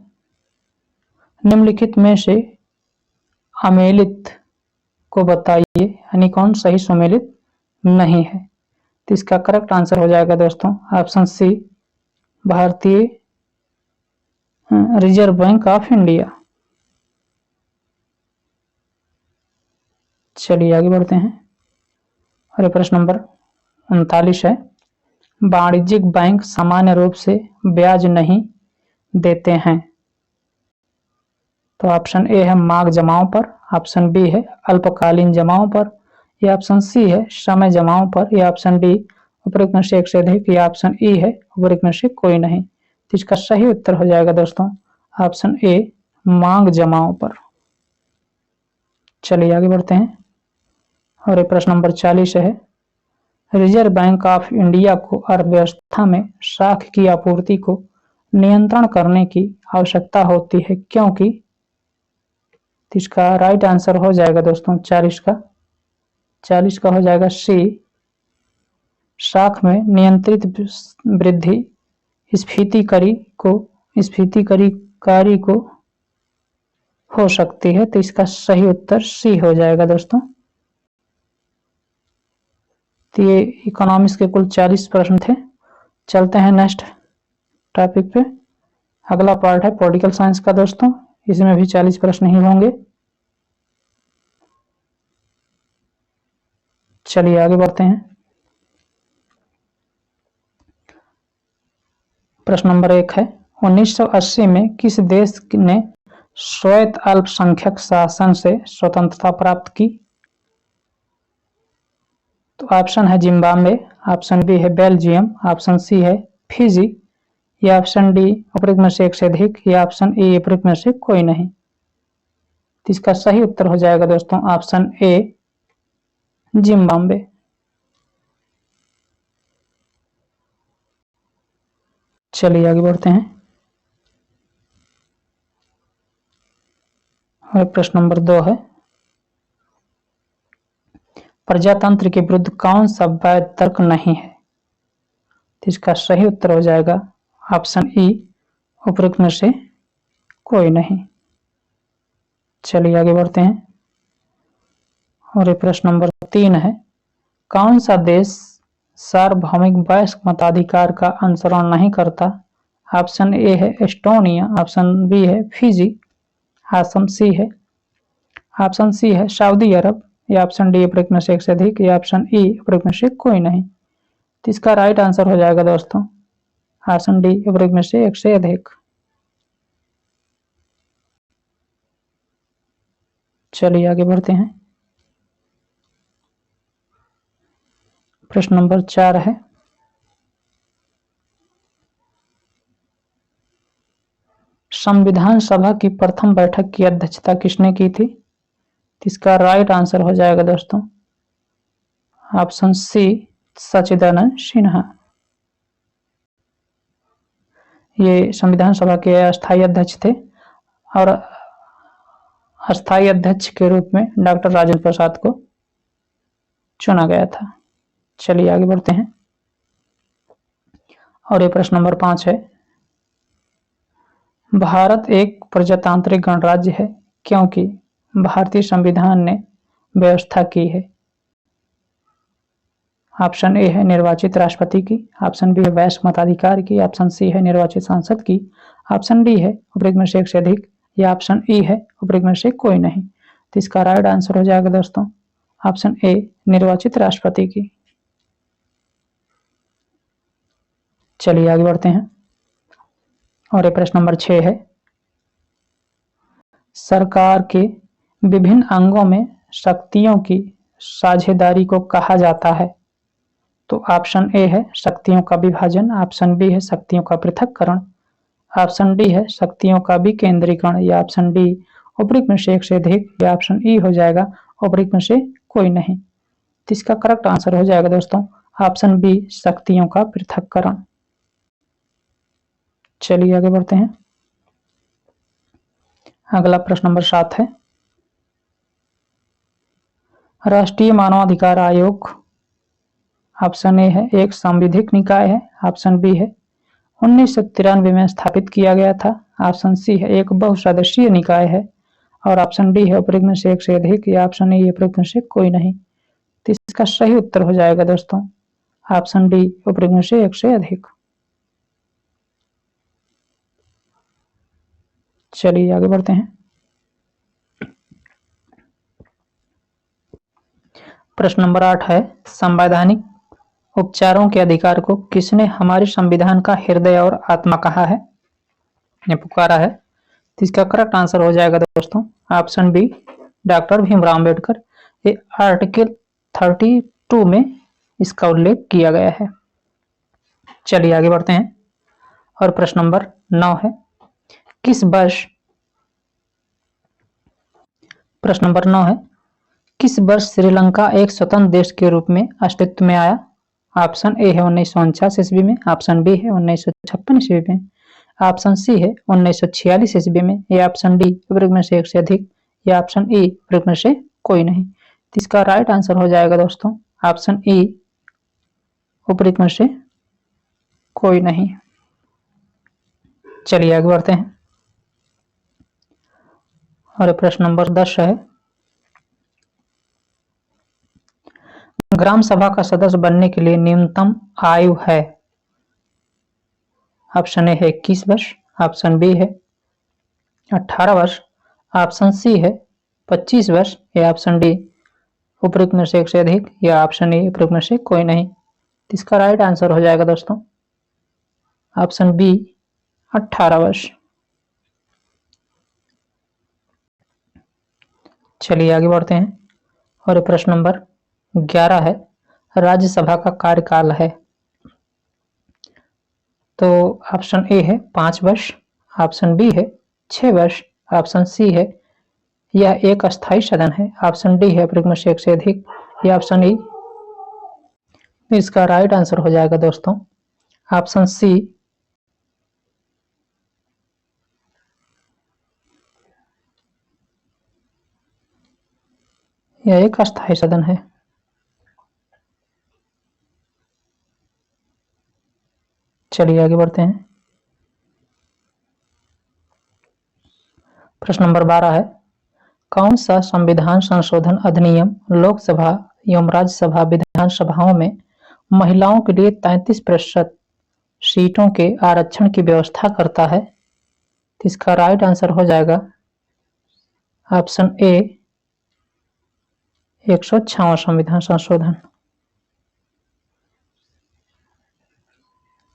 निम्नलिखित में से अमेलित को बताइए, यानी कौन सही सुमेलित नहीं है? तो इसका करेक्ट आंसर हो जाएगा दोस्तों ऑप्शन सी भारतीय रिजर्व बैंक ऑफ इंडिया। चलिए आगे बढ़ते हैं। और प्रश्न नंबर 39 है, वाणिज्यिक बैंक सामान्य रूप से ब्याज नहीं देते हैं। तो ऑप्शन ए है मांग जमाओं पर, ऑप्शन बी है अल्पकालीन जमाओं पर, या ऑप्शन सी है समय जमाओं पर, या ऑप्शन डी उपरोक्त में से एक से अधिक, या ऑप्शन ई है उपरोक्त में से कोई नहीं। तो इसका सही उत्तर हो जाएगा दोस्तों ऑप्शन ए मांग जमाओं पर। चलिए आगे बढ़ते हैं। और प्रश्न नंबर 40 है, रिजर्व बैंक ऑफ इंडिया को अर्थव्यवस्था में साख की आपूर्ति को नियंत्रण करने की आवश्यकता होती है क्योंकि। इसका राइट आंसर हो जाएगा दोस्तों 40 का हो जाएगा सी, साख में नियंत्रित वृद्धि स्फीतिकारी को हो सकती है। तो इसका सही उत्तर सी हो जाएगा दोस्तों। तो ये इकोनॉमिक्स के कुल 40 प्रश्न थे। चलते हैं नेक्स्ट टॉपिक पे। अगला पार्ट है पॉलिटिकल साइंस का दोस्तों, इसमें भी 40 प्रश्न ही होंगे। चलिए आगे बढ़ते हैं। प्रश्न नंबर 1 है, 1980 में किस देश ने स्वायत्त अल्पसंख्यक शासन से स्वतंत्रता प्राप्त की। तो ऑप्शन है जिम्बाब्वे, ऑप्शन बी है बेल्जियम, ऑप्शन सी है फिजी, या ऑप्शन डी उपरोक्त में से एक से अधिक, या ऑप्शन ए उपरोक्त में से कोई नहीं। तो इसका सही उत्तर हो जाएगा दोस्तों ऑप्शन ए जिम्बाब्वे। चलिए आगे बढ़ते हैं। और प्रश्न नंबर 2 है, प्रजातंत्र के विरुद्ध कौन सा वैध तर्क नहीं है। तो इसका सही उत्तर हो जाएगा ऑप्शन ई उपरोक्त में से कोई नहीं। चलिए आगे बढ़ते हैं। और प्रश्न नंबर 3 है, कौन सा देश सार्वभौमिक वयस्क मताधिकार का अनुसरण नहीं करता। ऑप्शन ए है एस्टोनिया, ऑप्शन बी है फिजी, ऑप्शन सी है सऊदी अरब, या ऑप्शन डी उपरोक्त में से एक से अधिक, या ऑप्शन ई उपरोक्त में से कोई नहीं। तो इसका राइट आंसर हो जाएगा दोस्तों ऑप्शन डी उपरोक्त में से एक से अधिक। चलिए आगे बढ़ते हैं। प्रश्न नंबर 4 है, संविधान सभा की प्रथम बैठक की अध्यक्षता किसने की थी। इसका राइट आंसर हो जाएगा दोस्तों ऑप्शन सी सच्चिदानंद सिन्हा। ये संविधान सभा के अस्थायी अध्यक्ष थे और अस्थायी अध्यक्ष के रूप में डॉक्टर राजेंद्र प्रसाद को चुना गया था। चलिए आगे बढ़ते हैं। और ये प्रश्न नंबर 5 है, भारत एक प्रजातांत्रिक गणराज्य है क्योंकि भारतीय संविधान ने व्यवस्था की है। ऑप्शन ए है निर्वाचित राष्ट्रपति की, ऑप्शन बी है वयस्क मताधिकार की, ऑप्शन सी है निर्वाचित सांसद की, ऑप्शन डी है उपरोक्त में से एक से अधिक, या ऑप्शन ई है उपरोक्त में से कोई नहीं। तो इसका राइट आंसर हो जाएगा दोस्तों ऑप्शन ए निर्वाचित राष्ट्रपति की। चलिए आगे बढ़ते हैं। और ये प्रश्न नंबर 6 है, सरकार के विभिन्न अंगों में शक्तियों की साझेदारी को कहा जाता है। तो ऑप्शन ए है शक्तियों का विभाजन, ऑप्शन बी है शक्तियों का पृथक्करण, ऑप्शन डी है शक्तियों का विकेंद्रीकरण, या ऑप्शन डी उपरोक्त में से एक से अधिक, या ऑप्शन ई हो जाएगा उपरोक्त में से कोई नहीं। तो इसका करेक्ट आंसर हो जाएगा दोस्तों ऑप्शन बी शक्तियों का पृथक्करण। चलिए आगे बढ़ते हैं। अगला प्रश्न नंबर 7 है, राष्ट्रीय मानवाधिकार आयोग ऑप्शन ए है एक सांविधिक निकाय है, ऑप्शन बी है 1993 में स्थापित किया गया था, ऑप्शन सी है एक बहुसदस्यीय निकाय है, और ऑप्शन डी है उपरोक्त में से एक से अधिक, या ऑप्शन ई उपरोक्त में से कोई नहीं। तो इसका सही उत्तर हो जाएगा दोस्तों ऑप्शन डी उपरोक्त में से एक से अधिक। चलिए आगे बढ़ते हैं। प्रश्न नंबर 8 है, संवैधानिक उपचारों के अधिकार को किसने हमारे संविधान का हृदय और आत्मा कहा है या पुकारा है? तो इसका करेक्ट आंसर हो जाएगा दोस्तों option B, doctor Bhimrao Ambedkar. ये आर्टिकल 32 में इसका उल्लेख किया गया है। चलिए आगे बढ़ते हैं और प्रश्न नंबर 9 है, किस वर्ष प्रश्न नंबर 9 है, किस वर्ष श्रीलंका एक स्वतंत्र देश के रूप में अस्तित्व में आया? ऑप्शन ए है 1949 ईस्वी में, ऑप्शन बी है 1956 ईस्वी में, ऑप्शन सी है 1946 ईस्वी में, या ऑप्शन डी उपरोक्त में से एक से अधिक, या ऑप्शन ई उपरोक्त में से कोई नहीं। तो इसका राइट आंसर हो जाएगा दोस्तों ऑप्शन ई, उपरोक्त में से कोई नहीं। चलिए आगे बढ़ते हैं और प्रश्न नंबर 10 है, ग्राम सभा का सदस्य बनने के लिए न्यूनतम आयु है? ऑप्शन ए है 21 वर्ष, ऑप्शन बी है 18 वर्ष, ऑप्शन सी है 25 वर्ष, या ऑप्शन डी उपरोक्त में से एक से अधिक, या ऑप्शन ए उपरोक्त में से कोई नहीं। तो इसका राइट आंसर हो जाएगा दोस्तों ऑप्शन बी, 18 वर्ष। चलिए आगे बढ़ते हैं और प्रश्न नंबर 11 है, राज्यसभा का कार्यकाल है? तो ऑप्शन ए है 5 वर्ष, ऑप्शन बी है 6 वर्ष, ऑप्शन सी है यह एक अस्थायी सदन है, ऑप्शन डी है उपरोक्त में से एक से अधिक, या ऑप्शन ई। इसका राइट आंसर हो जाएगा दोस्तों ऑप्शन सी, यह एक अस्थायी सदन है। चलिए आगे बढ़ते हैं। प्रश्न नंबर 12 है, कौन सा संविधान संशोधन अधिनियम लोकसभा एवं राज्यसभा विधानसभाओं में महिलाओं के लिए 33% सीटों के आरक्षण की व्यवस्था करता है? तो इसका राइट आंसर हो जाएगा ऑप्शन ए, 106वां संविधान संशोधन।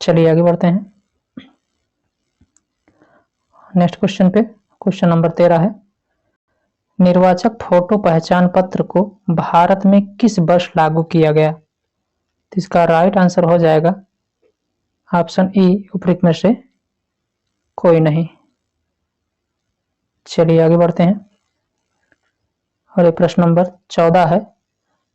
चलिए आगे बढ़ते हैं नेक्स्ट क्वेश्चन पे। क्वेश्चन नंबर 13 है, निर्वाचक फोटो पहचान पत्र को भारत में किस वर्ष लागू किया गया? तो इसका राइट आंसर हो जाएगा ऑप्शन ई, उपरोक्त में से कोई नहीं। चलिए आगे बढ़ते हैं और प्रश्न नंबर 14 है,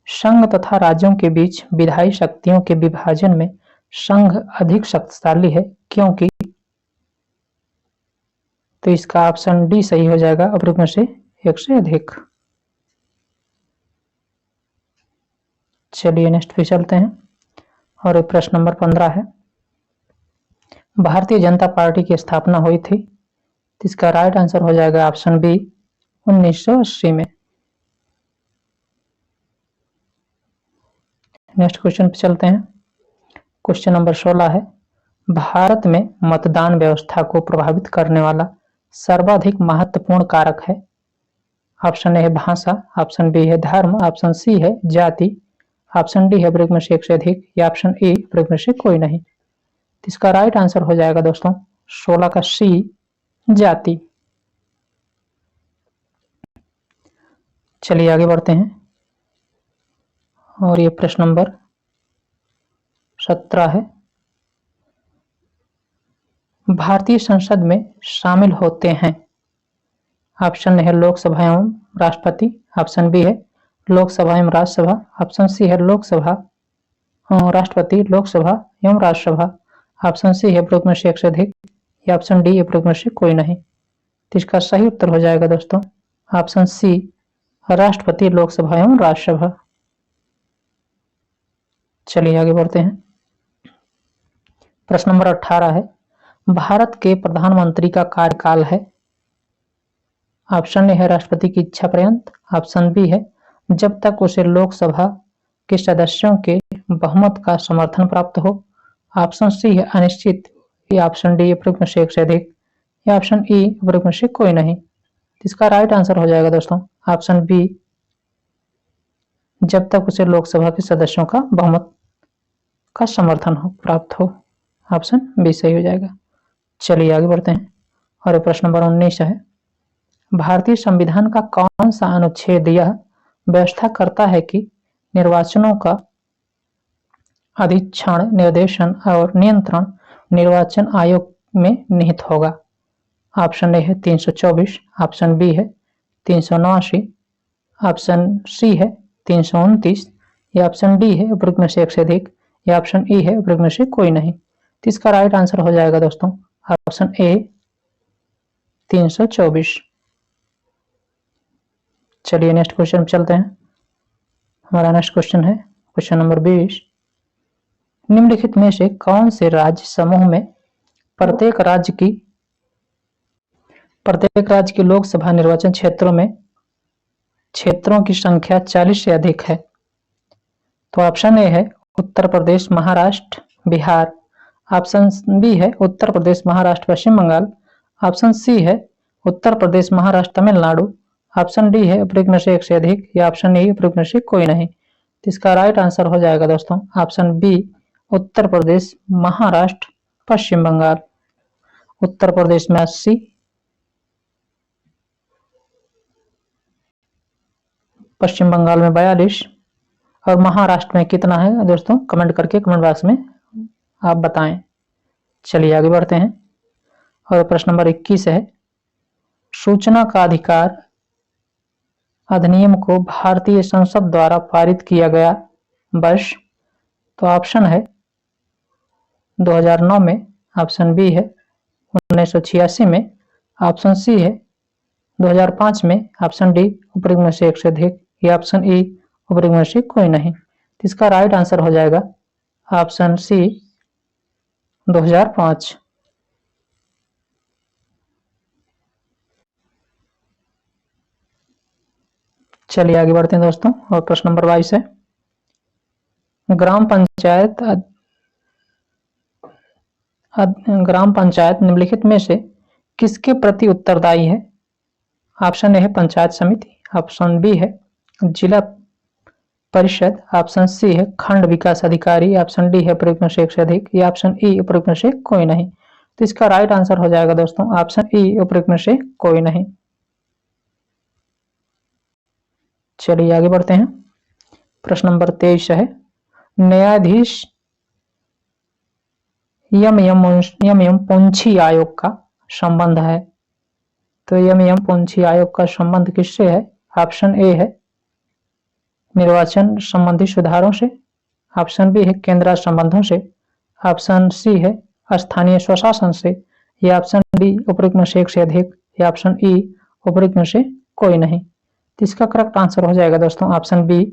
संघ तथा राज्यों के बीच विधायी शक्तियों के विभाजन में संघ अधिक शक्तिशाली है क्योंकि? तो इसका ऑप्शन डी सही हो जाएगा, उपरोक्त में से एक से अधिक। चलिए नेक्स्ट पे चलते हैं और प्रश्न नंबर 15 है, भारतीय जनता पार्टी की स्थापना हुई थी? तो इसका राइट आंसर हो जाएगा ऑप्शन बी, 1980 में। नेक्स्ट क्वेश्चन पे चलते हैं। क्वेश्चन नंबर 16 है, भारत में मतदान व्यवस्था को प्रभावित करने वाला सर्वाधिक महत्वपूर्ण कारक है? ऑप्शन ए है भाषा, ऑप्शन बी है धर्म, ऑप्शन सी है जाति, ऑप्शन डी है उपरोक्त में से एक से अधिक, या ऑप्शन ए उपरोक्त में से कोई नहीं। तो इसका राइट आंसर हो जाएगा दोस्तों 16 का सी, जाति। चलिए आगे बढ़ते हैं और ये प्रश्न नंबर 17 है, भारतीय संसद में शामिल होते हैं? ऑप्शन है लोकसभा एवं राष्ट्रपति, ऑप्शन बी है लोकसभा एवं राज्यसभा, ऑप्शन सी है लोकसभा राष्ट्रपति, लोकसभा एवं राज्यसभा, ऑप्शन सी है उपरोक्त में से एक से अधिक, या ऑप्शन डी उपरोक्त में से कोई नहीं। तो इसका सही उत्तर हो जाएगा दोस्तों ऑप्शन सी, राष्ट्रपति, लोकसभा एवं राज्यसभा। चलिए आगे बढ़ते हैं। प्रश्न नंबर 18 है, भारत के प्रधानमंत्री का कार्यकाल है? ऑप्शन ए है राष्ट्रपति की इच्छा पर्यंत, ऑप्शन बी है जब तक उसे लोकसभा के सदस्यों के बहुमत का समर्थन प्राप्त हो, ऑप्शन सी है अनिश्चित, या ऑप्शन डी उपरोक्त में से एक से अधिक, या ऑप्शन ई उपरोक्त में से कोई नहीं। इसका राइट आंसर हो जाएगा दोस्तों ऑप्शन बी, जब तक उसे लोकसभा के सदस्यों का बहुमत का समर्थन हो प्राप्त हो। ऑप्शन बी सही हो जाएगा। चलिए आगे बढ़ते हैं और प्रश्न नंबर 19 है, भारतीय संविधान का कौन सा अनुच्छेद यह व्यवस्था करता है कि निर्वाचनों का अधीक्षण, निर्देशन और नियंत्रण निर्वाचन आयोग में निहित होगा। ऑप्शन ए है 324, ऑप्शन बी है 379, ऑप्शन सी है 329 या ऑप्शन डी है उपरोक्त में से एक से अधिक या ऑप्शन ई है उपरोक्त में से कोई नहीं। तो इसका राइट आंसर हो जाएगा दोस्तों ऑप्शन ए 324। चलिए नेक्स्ट क्वेश्चन चलते हैं। हमारा नेक्स्ट क्वेश्चन है क्वेश्चन नंबर 20, निम्नलिखित में से कौन से राज्य समूह में प्रत्येक राज्य की लोकसभा निर्वाचन क्षेत्रों की संख्या 40 से अधिक है। तो ऑप्शन ए है उत्तर प्रदेश, महाराष्ट्र, बिहार, ऑप्शन बी है उत्तर प्रदेश, महाराष्ट्र, पश्चिम बंगाल, ऑप्शन सी है उत्तर प्रदेश, महाराष्ट्र, तमिलनाडु, ऑप्शन डी है उपरोक्त में से एक से अधिक या ऑप्शन ई उपरोक्त में से कोई नहीं। तो इसका राइट आंसर हो जाएगा दोस्तों ऑप्शन बी, उत्तर प्रदेश, महाराष्ट्र, पश्चिम बंगाल। उत्तर प्रदेश में 80, पश्चिम बंगाल में 42 और महाराष्ट्र में कितना है दोस्तों कमेंट करके कमेंट बॉक्स में आप बताएं। चलिए आगे बढ़ते हैं और प्रश्न नंबर 21 है, सूचना का अधिकार अधिनियम को भारतीय संसद द्वारा पारित किया गया वर्ष। तो ऑप्शन है 2009 में, ऑप्शन बी है 1986 में, ऑप्शन सी है 2005 में, ऑप्शन डी उपरोक्त में से एक से अधिक या ऑप्शन ई उपरोक्त में से कोई नहीं। तो इसका राइट आंसर हो जाएगा ऑप्शन सी 2005। चलिए आगे बढ़ते हैं दोस्तों और प्रश्न नंबर 22 है, ग्राम पंचायत निम्नलिखित में से किसके प्रति उत्तरदायी है। ऑप्शन ए है पंचायत समिति, ऑप्शन बी है जिला परिषद, ऑप्शन सी है खंड विकास अधिकारी, ऑप्शन डी है उपरोक्त में से एक से अधिक या ऑप्शन ई उपरोक्त में से कोई नहीं। तो इसका राइट आंसर हो जाएगा दोस्तों ऑप्शन ई उपरोक्त में से कोई नहीं। चलिए आगे बढ़ते हैं। प्रश्न नंबर 23 है, न्यायाधीश यम पुंछी आयोग का संबंध है। तो यम पुंछी आयोग का संबंध किससे है। ऑप्शन ए है निर्वाचन संबंधी सुधारों से, ऑप्शन बी है केंद्र संबंधों से, ऑप्शन सी है स्थानीय स्वशासन से या ऑप्शन डी उपरोक्त में से एक से अधिक या ऑप्शन ई उपरोक्त में से कोई नहीं। तो इसका करेक्ट आंसर हो जाएगा दोस्तों ऑप्शन बी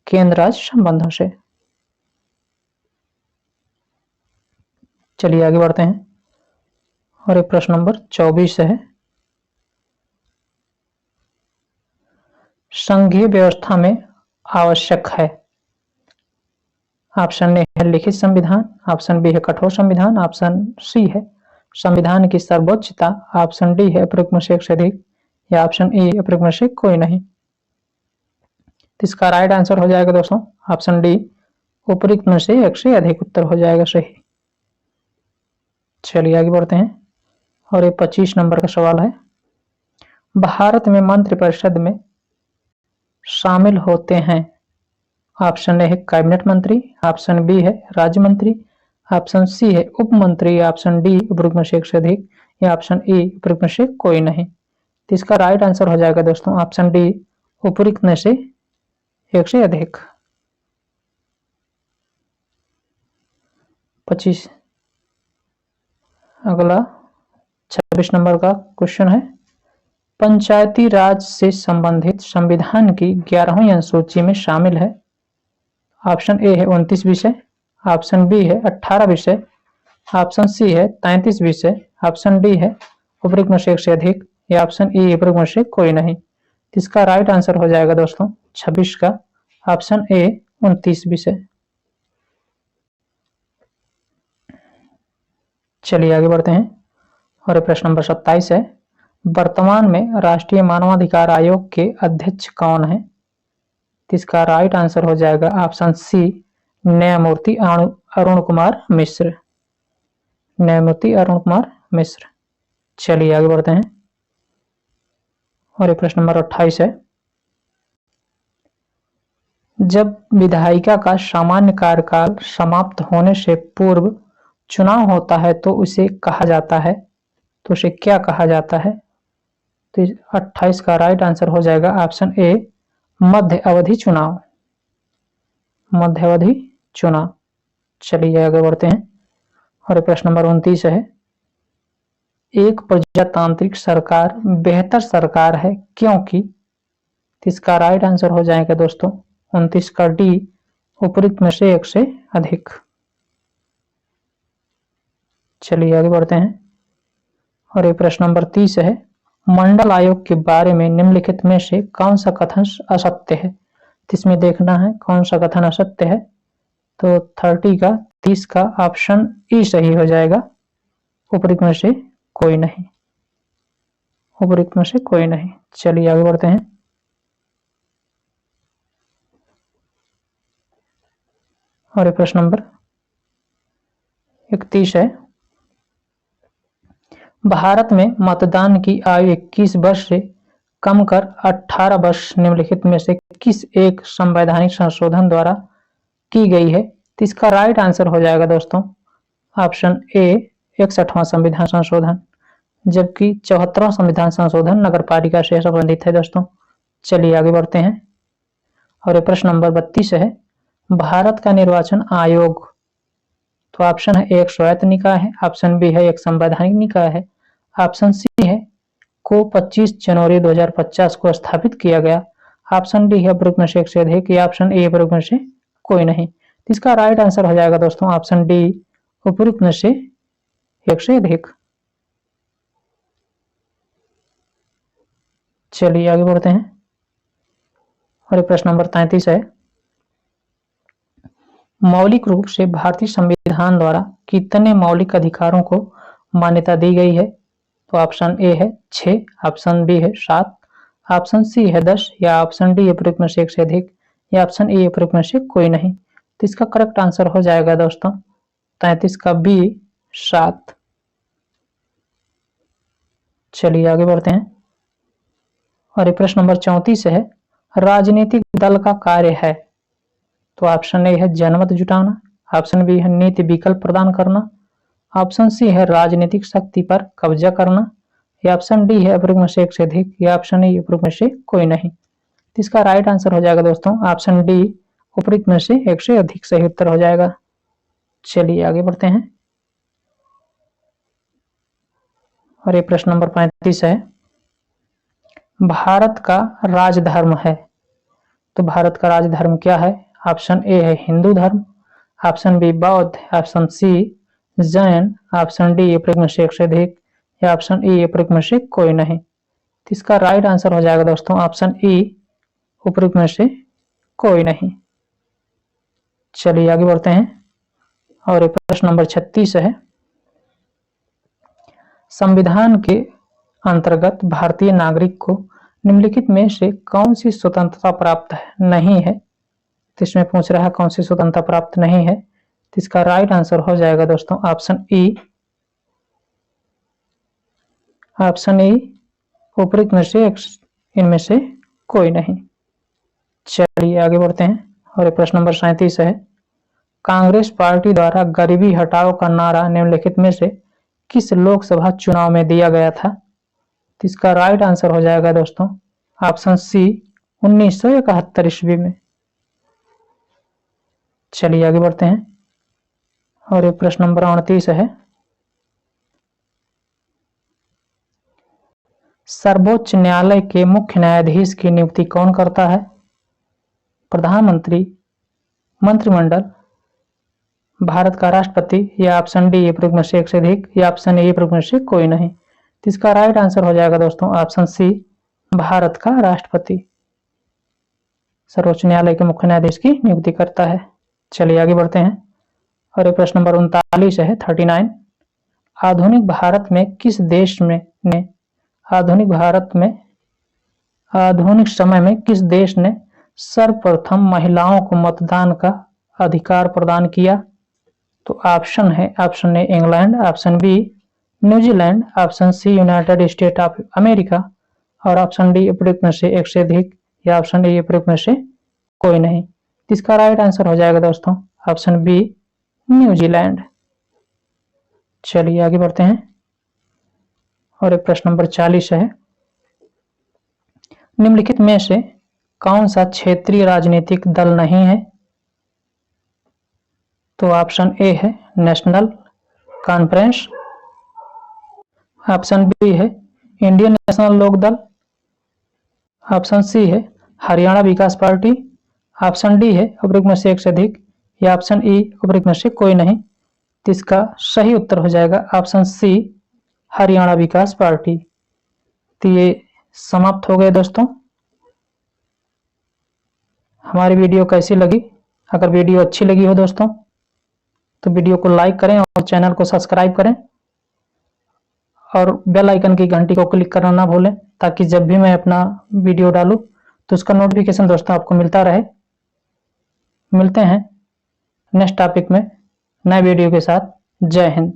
केंद्र राज्य संबंधों से। चलिए आगे बढ़ते हैं और एक प्रश्न नंबर 24 है, संघीय व्यवस्था में आवश्यक है। ऑप्शन ए है लिखित संविधान, ऑप्शन बी है कठोर संविधान, ऑप्शन सी है संविधान की सर्वोच्चता, ऑप्शन डी है उपरोक्त में से एक से अधिक या ऑप्शन ई उपरोक्त में से कोई नहीं। तो इसका राइट आंसर हो जाएगा दोस्तों ऑप्शन डी उपरोक्त में से एक से अधिक उत्तर हो जाएगा सही। चलिए आगे बढ़ते हैं और ये 25 नंबर का सवाल है, भारत में मंत्रिपरिषद में शामिल होते हैं। ऑप्शन ए है कैबिनेट मंत्री, ऑप्शन बी है राज्य मंत्री, ऑप्शन सी है उप मंत्री, ऑप्शन डी उपरोक्त में से एक से अधिक या ऑप्शन ई उपरोक्त में से कोई नहीं। तो इसका राइट आंसर हो जाएगा दोस्तों ऑप्शन डी उपरोक्त में से एक से अधिक। 25 अगला 26 नंबर का क्वेश्चन है, पंचायती राज से संबंधित संविधान की 11वीं अनुसूची में शामिल है। ऑप्शन ए है 29 विषय, ऑप्शन बी है 18 विषय, ऑप्शन सी है 33 विषय, ऑप्शन डी है उपरोक्त में से एक से अधिक या ऑप्शन ई उपरोक्त में से कोई नहीं। इसका राइट आंसर हो जाएगा दोस्तों 26 का ऑप्शन ए 29 विषय। चलिए आगे बढ़ते हैं और प्रश्न नंबर 27 है, वर्तमान में राष्ट्रीय मानवाधिकार आयोग के अध्यक्ष कौन है? इसका राइट आंसर हो जाएगा ऑप्शन सी, न्यायमूर्ति अरुण कुमार मिश्र। न्यायमूर्ति अरुण कुमार मिश्र। चलिए आगे बढ़ते हैं। और ये प्रश्न नंबर 28 है, जब विधायिका का सामान्य कार्यकाल समाप्त होने से पूर्व चुनाव होता है तो उसे कहा जाता है, तो उसे क्या कहा जाता है? तो 28 का राइट आंसर हो जाएगा ऑप्शन ए, मध्य अवधि चुनाव। मध्य अवधि चुनाव। चलिए आगे बढ़ते हैं। और प्रश्न नंबर 29 है, एक प्रजातांत्रिक सरकार बेहतर सरकार है क्योंकि? इसका राइट आंसर हो जाएगा दोस्तों 29 का डी, उपयुक्त में से एक से अधिक। चलिए आगे बढ़ते हैं। और ये प्रश्न नंबर 30 है, मंडल आयोग के बारे में निम्नलिखित में से कौन सा कथन असत्य है? इसमें देखना है कौन सा कथन असत्य है। तो 30 का ऑप्शन ई सही हो जाएगा, उपयुक्त में से कोई नहीं। उपयुक्त में से कोई नहीं। चलिए आगे बढ़ते हैं। और प्रश्न नंबर 31 है, भारत में मतदान की आयु 21 वर्ष से कम कर 18 वर्ष निम्नलिखित में से किस एक संवैधानिक संशोधन द्वारा की गई है? तो इसका राइट आंसर हो जाएगा दोस्तों ऑप्शन ए, 61वां संविधान संशोधन, जबकि 74वां संविधान संशोधन नगर पालिका से संबंधित है दोस्तों। चलिए आगे बढ़ते हैं। और प्रश्न नंबर 32 है, भारत का निर्वाचन आयोग, तो ऑप्शन है एक स्वायत्त निकाय है, ऑप्शन बी है एक संवैधानिक निकाय है, ऑप्शन सी है को 25 जनवरी 2050 को स्थापित किया गया, ऑप्शन डी है उपयुक्त में से एक से अधिक, या ऑप्शन ए उपयुक्त में से कोई नहीं। इसका राइट आंसर हो जाएगा दोस्तों ऑप्शन डी, उपयुक्त में से एक से अधिक। चलिए आगे बढ़ते हैं। और प्रश्न नंबर 33 है, मौलिक रूप से भारतीय संविधान द्वारा कितने मौलिक अधिकारों को मान्यता दी गई है? तो ऑप्शन ए है 6, ऑप्शन बी है 7, ऑप्शन सी है 10, या ऑप्शन डी उपयुक्त में से एक से अधिक, या ऑप्शन ए उपयुक्त में से कोई नहीं। तो इसका करेक्ट आंसर हो जाएगा दोस्तों 33 का बी, 7। चलिए आगे बढ़ते हैं। और प्रश्न नंबर 34 है, राजनीतिक दल का कार्य है, तो ऑप्शन ए है जनमत जुटाना, ऑप्शन बी है नीति विकल्प प्रदान करना, ऑप्शन सी है राजनीतिक शक्ति पर कब्जा करना, या ऑप्शन डी है उपयुक्त में से एक से अधिक, या ऑप्शन ई उपयुक्त में से कोई नहीं। तो इसका राइट आंसर हो जाएगा दोस्तों ऑप्शन डी, उपयुक्त में से एक से अधिक सही उत्तर हो जाएगा। चलिए आगे बढ़ते हैं। और ये प्रश्न नंबर 35 है, भारत का राजधर्म है, तो भारत का राजधर्म क्या है? ऑप्शन ए है हिंदू धर्म, ऑप्शन बी बौद्ध, option C Jain, option D उपयुक्त में से एक से अधिक, या ऑप्शन ई उपयुक्त में से कोई नहीं। तो इसका राइट आंसर हो जाएगा दोस्तों ऑप्शन ई, उपयुक्त में से कोई नहीं। चलिए आगे बढ़ते हैं। और प्रश्न नंबर 36 है, संविधान के अंतर्गत भारतीय नागरिक को निम्नलिखित में से कौन सी स्वतंत्रता प्राप्त नहीं है? तो इसमें पूछ रहा है कौन सी स्वतंत्रता प्राप्त नहीं है, तो इसका राइट आंसर हो जाएगा दोस्तों ऑप्शन ई, ऑप्शन ई उपयुक्त में से इनमें से कोई नहीं। चलिए आगे बढ़ते हैं। और प्रश्न नंबर 37 है, कांग्रेस पार्टी द्वारा गरीबी हटाओ का नारा निम्नलिखित में से किस लोकसभा चुनाव में दिया गया था? तो इसका राइट आंसर हो जाएगा दोस्तों ऑप्शन सी, 1971 ईस्वी में। चलिए आगे बढ़ते हैं। और प्रश्न नंबर 38 है, सर्वोच्च न्यायालय के मुख्य न्यायाधीश की नियुक्ति कौन करता है? प्रधानमंत्री, मंत्रिमंडल, भारत का राष्ट्रपति, या ऑप्शन डी उपयुक्त में से एक से अधिक, या ऑप्शन ए उपयुक्त में से कोई नहीं। तो इसका राइट आंसर हो जाएगा दोस्तों ऑप्शन सी, भारत का राष्ट्रपति सर्वोच्च न्यायालय के मुख्य न्यायाधीश की नियुक्ति करता है। चलिए आगे बढ़ते हैं। और प्रश्न नंबर 39 है 39, आधुनिक भारत में किस देश में ने आधुनिक समय में किस देश ने सर्वप्रथम महिलाओं को मतदान का अधिकार प्रदान किया? तो option A England, option B New Zealand, option C United state of America और ऑप्शन डी उपरोक्त में से एक से अधिक या ऑप्शन डी उपरोक्त में से कोई नहीं। इसका राइट आंसर हो जाएगा दोस्तों ऑप्शन बी न्यूजीलैंड। चलिए आगे बढ़ते हैं और एक प्रश्न नंबर 40 है, निम्नलिखित में से कौन सा क्षेत्रीय राजनीतिक दल नहीं है? तो ऑप्शन ए है नेशनल कॉन्फ्रेंस, ऑप्शन बी है इंडियन नेशनल लोक दल, ऑप्शन सी है हरियाणा विकास पार्टी, ऑप्शन डी है उपरोक्त में से एक से अधिक या ऑप्शन ई उपरोक्त में से कोई नहीं। तो इसका सही उत्तर हो जाएगा ऑप्शन सी हरियाणा विकास पार्टी। तो ये समाप्त हो गए दोस्तों। हमारी वीडियो कैसी लगी? अगर वीडियो अच्छी लगी हो दोस्तों तो वीडियो को लाइक करें और चैनल को सब्सक्राइब करें और बेल आइकन की घंटी को क्लिक करना ना भूलें ताकि जब भी मैं अपना वीडियो डालूं तो उसका नोटिफिकेशन दोस्तों आपको मिलता रहे। मिलते हैं नेक्स्ट टॉपिक में नए वीडियो के साथ। जय हिंद।